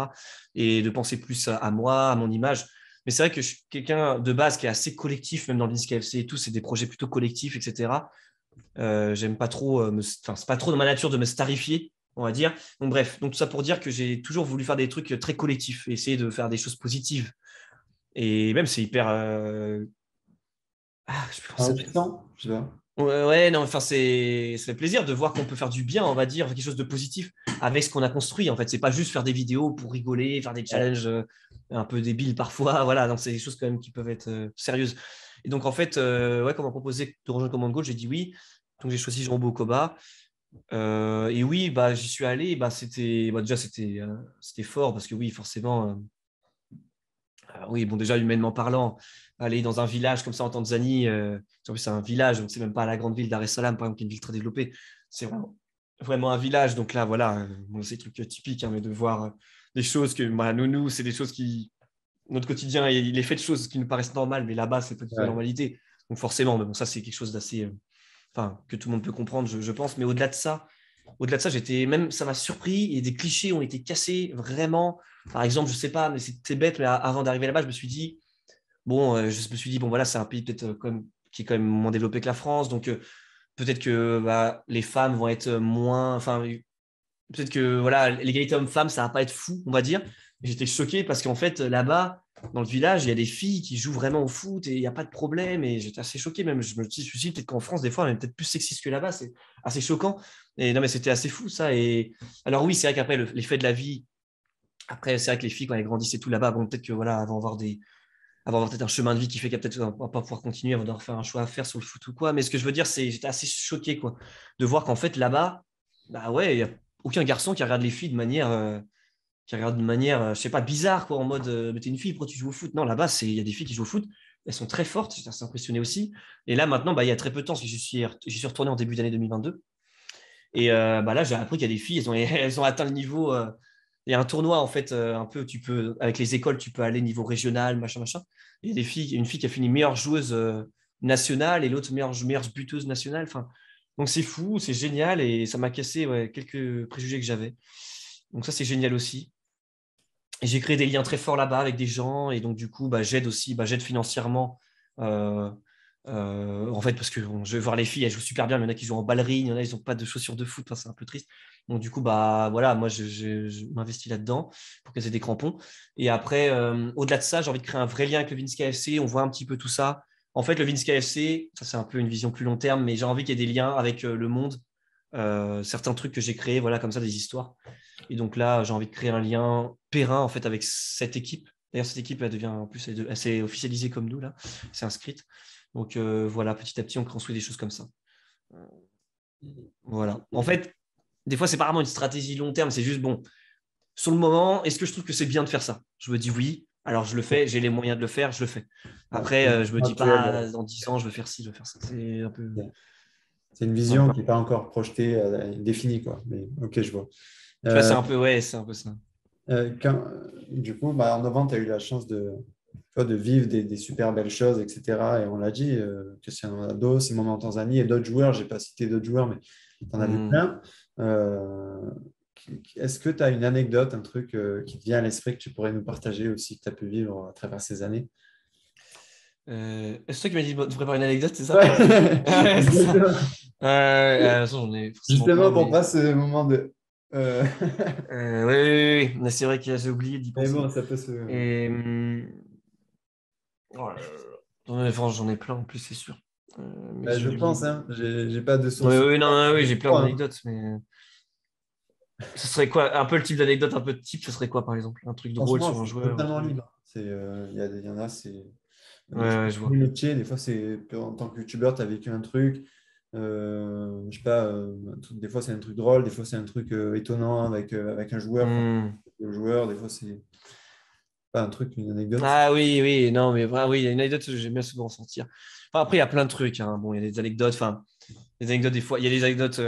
Et de penser plus à moi, à mon image. Mais c'est vrai que je suis quelqu'un de base qui est assez collectif, même dans l'INSKFC et tout, c'est des projets plutôt collectifs, etc. J'aime pas trop, enfin, c'est pas trop dans ma nature de me starifier, on va dire. Donc, bref, donc tout ça pour dire que j'ai toujours voulu faire des trucs très collectifs, et essayer de faire des choses positives. Et même, c'est hyper. Je pense que ça peut. Enrichissant, je sais pas. Ouais, ouais, non, enfin, ça fait plaisir de voir qu'on peut faire du bien, on va dire, quelque chose de positif avec ce qu'on a construit. En fait, c'est pas juste faire des vidéos pour rigoler, faire des challenges un peu débiles parfois. Voilà, donc c'est des choses quand même qui peuvent être sérieuses. Et donc, en fait, ouais, quand on m'a proposé de rejoindre Command Goal, j'ai dit oui. Donc, j'ai choisi Jean Bokoba. Et oui, bah, j'y suis allé. Bah, déjà, c'était fort parce que oui, forcément. Oui, bon, déjà, humainement parlant, aller dans un village comme ça en Tanzanie, en plus, c'est un village, donc c'est même pas la grande ville d'Ar es Salaam, par exemple, qui est une ville très développée. C'est vraiment un village. Donc là, voilà, bon, c'est des trucs typiques, hein, mais de voir des choses que, bah, nous, c'est des choses qui. Notre quotidien, il est fait de choses qui nous paraissent normales, mais là-bas, c'est pas du tout la Ouais. normalité. Donc forcément, mais bon, ça, c'est quelque chose d'assez. Enfin, que tout le monde peut comprendre, je pense. Mais au-delà de ça, au-delà de ça, ça m'a surpris et des clichés ont été cassés vraiment. Par exemple, je sais pas, mais c'est bête, mais avant d'arriver là-bas, je me suis dit, bon, voilà, c'est un pays peut-être qui est quand même moins développé que la France, donc peut-être que bah, les femmes vont être moins, enfin, peut-être que voilà, l'égalité homme-femme, ça va pas être fou, on va dire. Et j'étais choqué parce qu'en fait, là-bas, dans le village, il y a des filles qui jouent vraiment au foot et il n'y a pas de problème. Et j'étais assez choqué même. Je me suis dit, peut-être qu'en France, des fois, on est peut-être plus sexiste que là-bas. C'est assez choquant. Et non, mais c'était assez fou, ça. Et alors, oui, c'est vrai qu'après, l'effet de la vie, après, c'est vrai que les filles, quand elles grandissent et tout là-bas, bon, peut-être que voilà, elles vont avoir peut-être un chemin de vie qui fait qu'elles peut-être vont pas pouvoir continuer, elles vont devoir faire un choix à faire sur le foot ou quoi. Mais ce que je veux dire, c'est j'étais assez choqué, quoi, de voir qu'en fait, là-bas, bah ouais, il n'y a aucun garçon qui regarde les filles de manière je sais pas, bizarre, quoi, en mode, mais t'es une fille, pourquoi tu joues au foot? Non, là-bas, il y a des filles qui jouent au foot, elles sont très fortes, j'étais assez impressionné aussi. Et là, maintenant, bah, il y a très peu de temps, parce que j'y suis retourné en début d'année 2022. Et bah, là, j'ai appris qu'il y a des filles, elles ont atteint le niveau. Il y a un tournoi, en fait, un peu, avec les écoles, tu peux aller niveau régional, machin, machin. Il y a une fille qui a fini meilleure joueuse nationale et l'autre meilleure buteuse nationale. Enfin, donc c'est fou, c'est génial et ça m'a cassé ouais, quelques préjugés que j'avais. Donc ça, c'est génial aussi. Et j'ai créé des liens très forts là-bas avec des gens et donc du coup, bah, j'aide aussi, bah, j'aide financièrement. euh, en fait, parce que bon, je vais voir les filles, elles jouent super bien, mais il y en a qui jouent en ballerine, il y en a, ils n'ont pas de chaussures de foot, enfin, c'est un peu triste. Donc, du coup, bah voilà, moi, je m'investis là-dedans pour qu'elles aient des crampons. Et après, au-delà de ça, j'ai envie de créer un vrai lien avec le Vince KFC. On voit un petit peu tout ça. En fait, le Vince KFC, ça, c'est un peu une vision plus long terme, mais j'ai envie qu'il y ait des liens avec le monde. Certains trucs que j'ai créés, voilà, comme ça, des histoires. Et donc là, j'ai envie de créer un lien périn, en fait, avec cette équipe. D'ailleurs, cette équipe, elle devient en plus, elle s'est officialisée comme nous, là. C'est inscrite. Donc voilà, petit à petit, on construit des choses comme ça. Euh, Voilà. En fait, des fois, c'est pas vraiment une stratégie long terme, c'est juste, bon, sur le moment, est-ce que je trouve que c'est bien de faire ça? Je me dis oui, alors je le fais, j'ai les moyens de le faire, je le fais. Ouais, Après, je me dis actuel, pas, dans 10 ans, je veux faire ci, je veux faire ça. C'est un peu. c'est une Un vision peu... qui n'est pas encore projetée, définie, quoi. Mais ok, je vois. Tu vois, Euh, ouais, c'est un peu ça. du coup, bah, en novembre, tu as eu la chance de vivre des super belles choses, etc. Et on l'a dit, Cristiano Ronaldo, Simon en Tanzanie et d'autres joueurs, je n'ai pas cité d'autres joueurs, mais tu en as vu Hmm. plein. Euh, Est-ce que tu as une anecdote, un truc qui te vient à l'esprit que tu pourrais nous partager aussi, que tu as pu vivre à travers ces années? Est-ce toi qui m'as dit de préparer une anecdote, c'est ça? Ouais, Ouais, c'est ça. exactement. De toute façon, j'en ai forcément plein, Justement pour mais. pas ce moment de. Oui, oui, oui, oui. Mais c'est vrai que j'ai oublié d'y Mais penser. bon, ça peut se. Et. Oh là là là. J'en ai plein en plus, c'est sûr. Mais Bah, j'ai je oublié. pense, hein, j'ai pas de Oui, source. oui, non, non, oui, j'ai plein Hein. d'anecdotes, mais ce serait quoi? Un peu le type d'anecdote, un peu de type, ce serait quoi, par exemple? Un truc drôle Franchement, sur un c'est joueur, un totalement truc. libre. Il y en a, c'est Ouais, des fois, ouais, je c'est vois. des métiers, des fois, c'est en tant que youtubeur, tu as vécu un truc. Je sais pas, des fois, c'est un truc drôle, des fois, c'est un truc étonnant avec un joueur. Enfin, Hmm. le joueur, des fois, c'est pas un truc, une anecdote. Ah oui, oui, non, mais oui, il y a une anecdote que j'aime bien souvent sentir. Enfin, après, il y a plein de trucs, hein. Bon, il y a des anecdotes, enfin, des anecdotes, des fois, il y a des anecdotes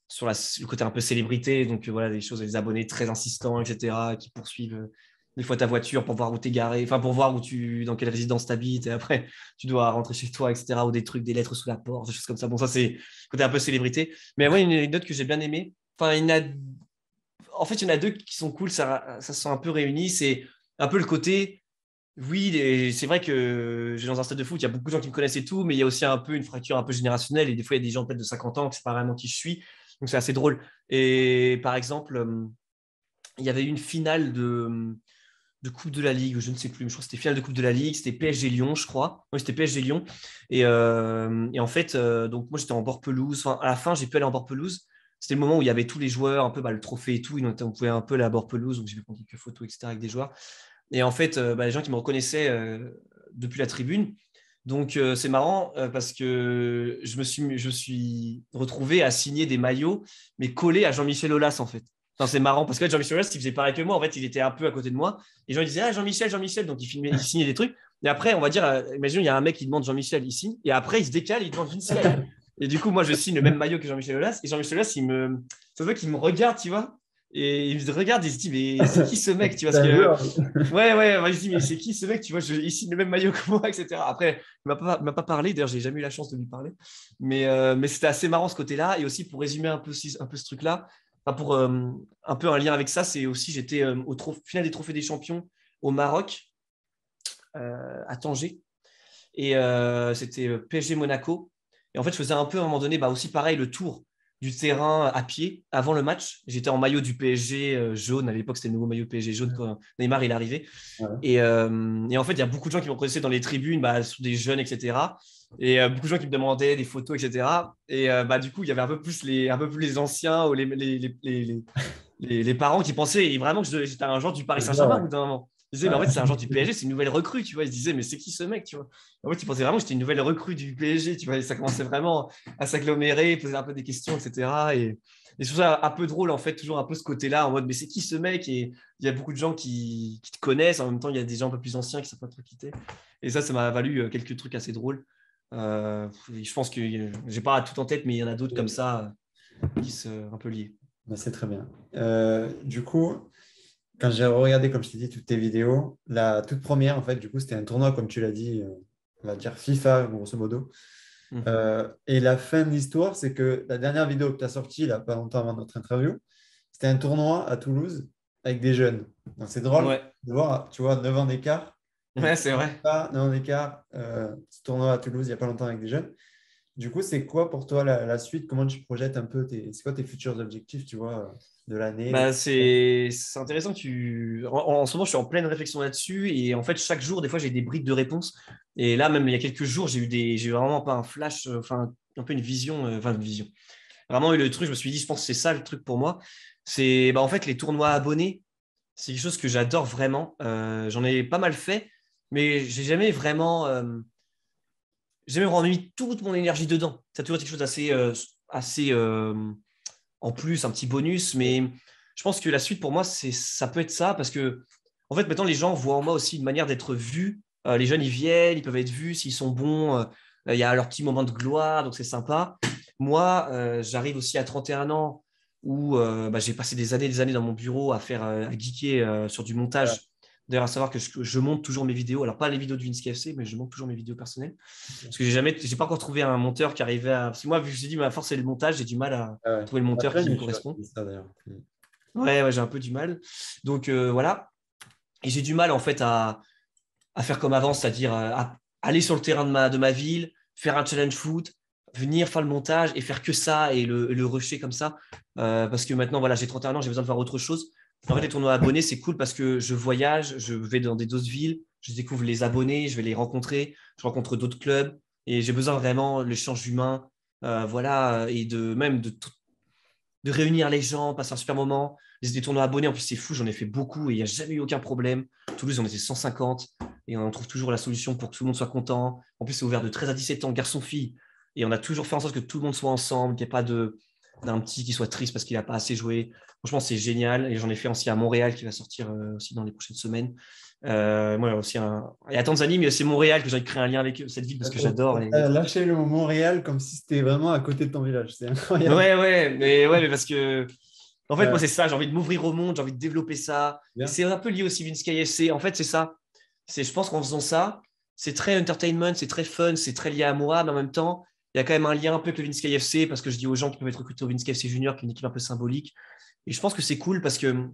sur le côté un peu célébrité, donc voilà, des choses, des abonnés très insistants, etc., qui poursuivent des fois ta voiture pour voir où t'es garé, enfin, pour voir dans quelle résidence t'habites, et après, tu dois rentrer chez toi, etc., ou des trucs, des lettres sous la porte, des choses comme ça. Bon, ça, c'est le côté un peu célébrité. Mais moi, une anecdote que j'ai bien aimée, enfin, en fait, il y en a deux qui sont cool, ça se sent un peu réunis, c'est un peu le côté. Oui, c'est vrai que j'ai dans un stade de foot, il y a beaucoup de gens qui me connaissent et tout, mais il y a aussi un peu une fracture un peu générationnelle. Et des fois, il y a des gens peut-être de 50 ans qui ne savent pas vraiment qui je suis. Donc, c'est assez drôle. Et par exemple, il y avait une finale de Coupe de la Ligue, je ne sais plus, mais je crois que c'était finale de Coupe de la Ligue, c'était PSG Lyon, je crois. Oui, c'était PSG Lyon. Et en fait, donc moi, j'étais en bord pelouse. Enfin, à la fin, j'ai pu aller en bord pelouse. C'était le moment où il y avait tous les joueurs, un peu bah, le trophée et tout. On pouvait un peu aller à bord pelouse, donc j'ai pu prendre quelques photos, etc., avec des joueurs. Et en fait, bah, les gens qui me reconnaissaient depuis la tribune. Donc, c'est marrant parce que je me suis retrouvé à signer des maillots, mais collés à Jean-Michel Aulas, en fait. Enfin, c'est marrant parce que Jean-Michel Aulas, il faisait pareil que moi. En fait, il était un peu à côté de moi. Les gens ils disaient, ah, Jean-Michel, Jean-Michel. Donc, il signait des trucs. Et après, on va dire, imaginons, il y a un mec qui demande Jean-Michel, il signe. Et après, il se décale, il demande Vince Sky. Et du coup, moi, je signe le même maillot que Jean-Michel Aulas. Et Jean-Michel Aulas, ça se voit qu'il me regarde, tu vois. Et il me regarde et il se dit, mais c'est qui ce mec, tu vois, C'est parce un que, joueur. ouais, je dis, mais c'est qui ce mec, tu vois, ici, le même maillot que moi, etc. Après, il m'a pas parlé, d'ailleurs, j'ai jamais eu la chance de lui parler, mais c'était assez marrant ce côté-là, et aussi pour résumer un peu ce truc-là, enfin, pour un peu un lien avec ça, c'est aussi, j'étais au final des Trophées des Champions au Maroc, à Tanger, et c'était PSG Monaco. Et en fait, je faisais un peu à un moment donné, bah, aussi pareil, le tour du terrain à pied avant le match. J'étais en maillot du PSG jaune. À l'époque, c'était le nouveau maillot PSG jaune quand Neymar il est arrivé. Ouais. Et en fait, il y a beaucoup de gens qui me reconnaissaient dans les tribunes, bah, sur des jeunes, etc. Et beaucoup de gens qui me demandaient des photos, etc. Et bah, du coup, il y avait un peu plus les anciens ou les parents qui pensaient vraiment que j'étais un joueur du Paris C'est ça, Saint-Germain au ouais. bout d'un moment. Ils disaient, mais en fait, Ouais. c'est un joueur du PSG, c'est une nouvelle recrue, tu vois. Ils se disaient, mais c'est qui ce mec, tu vois. En fait, ils pensaient vraiment que j'étais une nouvelle recrue du PSG, tu vois. Et ça commençait vraiment à s'agglomérer, poser un peu des questions, etc. Et je trouve ça un peu drôle, en fait, toujours un peu ce côté-là, en mode, mais c'est qui ce mec? Et il y a beaucoup de gens qui te connaissent, en même temps, il y a des gens un peu plus anciens qui ne savent pas trop quitter. Et ça m'a valu quelques trucs assez drôles. Je pense que j'ai pas tout en tête, mais il y en a d'autres comme ça qui sont un peu liés. Bah, c'est très bien. Du coup, quand j'ai regardé, comme je t'ai dit, toutes tes vidéos, la toute première, en fait, du coup, c'était un tournoi, comme tu l'as dit, on va dire FIFA, grosso modo. Mhm. Et la fin de l'histoire, c'est que la dernière vidéo que tu as sortie, là, pas longtemps avant notre interview, c'était un tournoi à Toulouse avec des jeunes. Donc, c'est drôle Ouais, de voir, tu vois, 9 ans d'écart. ouais, c'est vrai. Pas 9 ans d'écart, ce tournoi à Toulouse, il n'y a pas longtemps avec des jeunes. Du coup, c'est quoi pour toi la suite? Comment tu projettes un peu c'est quoi tes futurs objectifs, tu vois, de l'année, Bah, c'est intéressant que en ce moment, je suis en pleine réflexion là-dessus et en fait, chaque jour, des fois, j'ai des brides de réponses. Et là, même il y a quelques jours, j'ai eu vraiment pas un flash, enfin, un peu une vision, enfin, une vision. Vraiment eu le truc, je me suis dit, je pense que c'est ça le truc pour moi. C'est, bah, en fait, les tournois abonnés, c'est quelque chose que j'adore vraiment. J'en ai pas mal fait, mais j'ai jamais vraiment, j'ai jamais vraiment mis toute mon énergie dedans. C'est toujours quelque chose d'assez, en plus, un petit bonus. Mais je pense que la suite, pour moi, ça peut être ça parce que, en fait, maintenant, les gens voient en moi aussi une manière d'être vus. Les jeunes, ils viennent, ils peuvent être vus s'ils sont bons. Il y a leur petit moment de gloire, donc c'est sympa. Moi, j'arrive aussi à 31 ans où bah, j'ai passé des années dans mon bureau à geeker sur du Ouais, montage. D'ailleurs, à savoir que je monte toujours mes vidéos. Alors, pas les vidéos du Vinci KFC, mais je monte toujours mes vidéos personnelles. Parce que j'ai pas encore trouvé un monteur qui arrivait à. Parce que moi, vu que j'ai dit ma force c'est le montage, j'ai du mal à ouais. trouver le On a monteur plein qui de me youtubeurs qui correspond. disent ça d'ailleurs. Ouais, j'ai un peu du mal. Donc voilà. Et j'ai du mal en fait à faire comme avant, c'est-à-dire à aller sur le terrain de ma ville, faire un challenge foot, venir faire le montage et faire que ça et le rusher comme ça. Parce que maintenant, voilà, j'ai 31 ans, j'ai besoin de faire autre chose. En fait, les tournois abonnés, c'est cool parce que je voyage, je vais dans d'autres villes, je découvre les abonnés, je vais les rencontrer, je rencontre d'autres clubs et j'ai besoin vraiment de l'échange humain, voilà, et de réunir les gens, passer un super moment. Les tournois abonnés, en plus, c'est fou, j'en ai fait beaucoup et il n'y a jamais eu aucun problème. Toulouse, on était 150 et on trouve toujours la solution pour que tout le monde soit content. En plus, c'est ouvert de 13 à 17 ans, garçon-fille. Et on a toujours fait en sorte que tout le monde soit ensemble, qu'il n'y ait pas d'un petit qui soit triste parce qu'il n'a pas assez joué. Franchement, c'est génial. Et j'en ai fait aussi à Montréal qui va sortir aussi dans les prochaines semaines. Moi, aussi et à Tanzanie, mais c'est Montréal que j'ai envie de créer un lien avec cette ville parce que j'adore Tu as lâché le mot Montréal comme si c'était vraiment à côté de ton village. C'est incroyable. ouais, mais parce que en fait, moi, Ouais, c'est ça. J'ai envie de m'ouvrir au monde, j'ai envie de développer ça. Et bien. c'est un peu lié aussi Vince KFC. En fait, c'est ça. Je pense qu'en faisant ça, c'est très entertainment, c'est très fun, c'est très lié à moi, mais en même temps, il y a quand même un lien un peu avec le Vince KFC parce que je dis aux gens qui peuvent être recrutés au Vince KFC Junior, qui est une équipe un peu symbolique. Et je pense que c'est cool parce que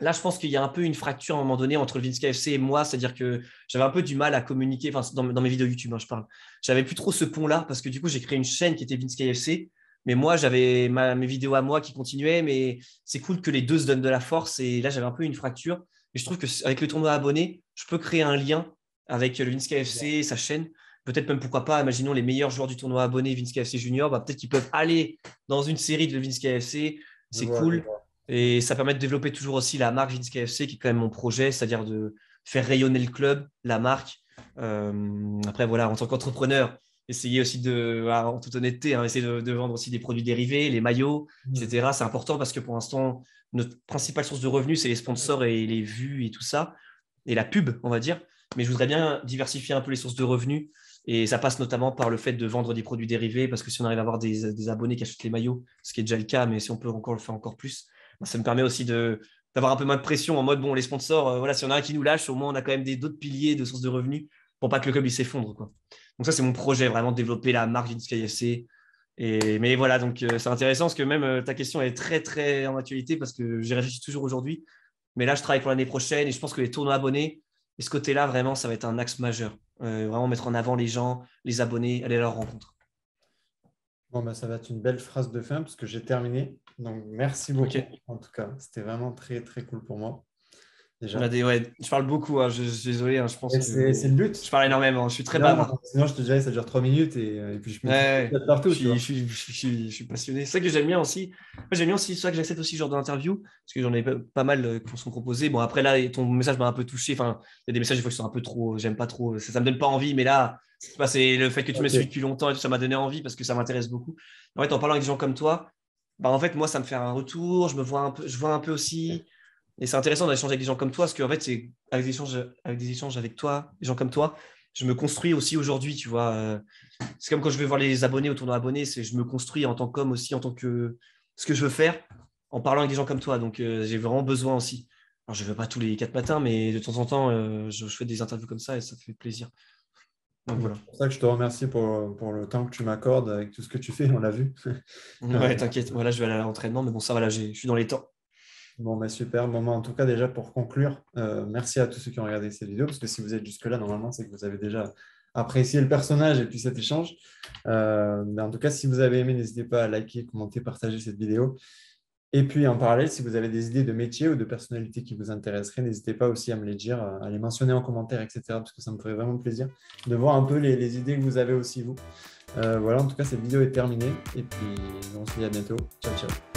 là, je pense qu'il y a un peu une fracture à un moment donné entre le Vince KFC et moi, c'est-à-dire que j'avais un peu du mal à communiquer, enfin, dans mes vidéos YouTube, hein, je parle. J'avais plus trop ce pont-là parce que du coup, j'ai créé une chaîne qui était Vince KFC, mais moi, j'avais mes vidéos à moi qui continuaient, mais c'est cool que les deux se donnent de la force et là, j'avais un peu une fracture. Et je trouve qu'avec le tournoi abonné, je peux créer un lien avec le Vince KFC, sa chaîne. Peut-être même pourquoi pas, imaginons les meilleurs joueurs du tournoi abonné Vince KFC Junior, bah, peut-être qu'ils peuvent aller dans une série de Vince KFC, Je c'est vois, je cool. vois. Et ça permet de développer toujours aussi la marque Vince KFC, qui est quand même mon projet, c'est-à-dire de faire rayonner le club, la marque. Après, voilà, en tant qu'entrepreneur, essayer aussi voilà, en toute honnêteté, hein, essayer de vendre aussi des produits dérivés, les maillots, Hmm. etc. C'est important parce que pour l'instant, notre principale source de revenus, c'est les sponsors et les vues et tout ça, et la pub, on va dire. Mais je voudrais bien diversifier un peu les sources de revenus. Et ça passe notamment par le fait de vendre des produits dérivés, parce que si on arrive à avoir des abonnés qui achètent les maillots, ce qui est déjà le cas, mais si on peut encore le faire encore plus, Ça me permet aussi d'avoir un peu moins de pression en mode, bon, les sponsors, voilà, si y en a un qui nous lâche, au moins on a quand même d'autres piliers de sources de revenus pour pas que le club il s'effondre, quoi. Donc ça, c'est mon projet, vraiment développer la marque Vinsky FC. Mais voilà, donc c'est intéressant parce que même ta question est très, très en actualité parce que j'y réfléchis toujours aujourd'hui. Mais là, je travaille pour l'année prochaine et je pense que les tournois abonnés, et ce côté-là, vraiment, ça va être un axe majeur. Vraiment mettre en avant les gens, les abonnés, aller à leur rencontre. Bon, bah, ça va être une belle phrase de fin parce que j'ai terminé. Donc, merci beaucoup. Ok. En tout cas, c'était vraiment très, très cool pour moi. Déjà. Ouais, je parle beaucoup, hein, je suis désolé, hein, je pense Et que c'est le je but. parle énormément, je suis très Non, bavard. sinon, je te dirais, ça dure 3 minutes et puis je Ouais, mettrai ouais. partout, Je tu suis, vois. je suis, je suis, je suis passionné. C'est ça que j'aime bien aussi. Moi, j'aime bien aussi ça que j'accepte aussi ce genre d'interview, parce que j'en ai pas mal qui sont proposés. Bon, après, là, ton message m'a un peu touché. Enfin, il y a des messages des fois qui sont un peu trop, j'aime pas trop. Ça me donne pas envie, mais là, c'est le fait que tu me suis Ok. depuis longtemps et tout, ça m'a donné envie parce que ça m'intéresse beaucoup. En fait, en parlant avec des gens comme toi, bah, en fait, moi, ça me fait un retour. Je vois un peu aussi. Et c'est intéressant d'échanger avec des gens comme toi, parce qu'en fait, c'est avec des échanges avec toi, des gens comme toi, je me construis aussi aujourd'hui, tu vois. C'est comme quand je vais voir les abonnés au tournoi abonné, c'est je me construis en tant qu'homme aussi, en tant que ce que je veux faire, en parlant avec des gens comme toi. Donc, j'ai vraiment besoin aussi. Alors, je ne veux pas tous les 4 matins, mais de temps en temps, je fais des interviews comme ça et ça fait plaisir. Donc, Bon, voilà. c'est pour ça que je te remercie pour le temps que tu m'accordes avec tout ce que tu fais, on l'a vu. Euh, Ouais, t'inquiète. Voilà, je vais aller à l'entraînement, mais bon, ça, voilà, je suis dans les temps. Bon, bah, super. Bon, bah, en tout cas, déjà pour conclure, merci à tous ceux qui ont regardé cette vidéo, parce que si vous êtes jusque-là, normalement, c'est que vous avez déjà apprécié le personnage et puis cet échange. Mais en tout cas, si vous avez aimé, n'hésitez pas à liker, commenter, partager cette vidéo. Et puis en parallèle, si vous avez des idées de métier ou de personnalité qui vous intéresseraient, n'hésitez pas aussi à me les dire, à les mentionner en commentaire, etc. Parce que ça me ferait vraiment plaisir de voir un peu les idées que vous avez aussi, vous. Voilà, en tout cas, cette vidéo est terminée. Et puis, on se dit à bientôt. Ciao, ciao.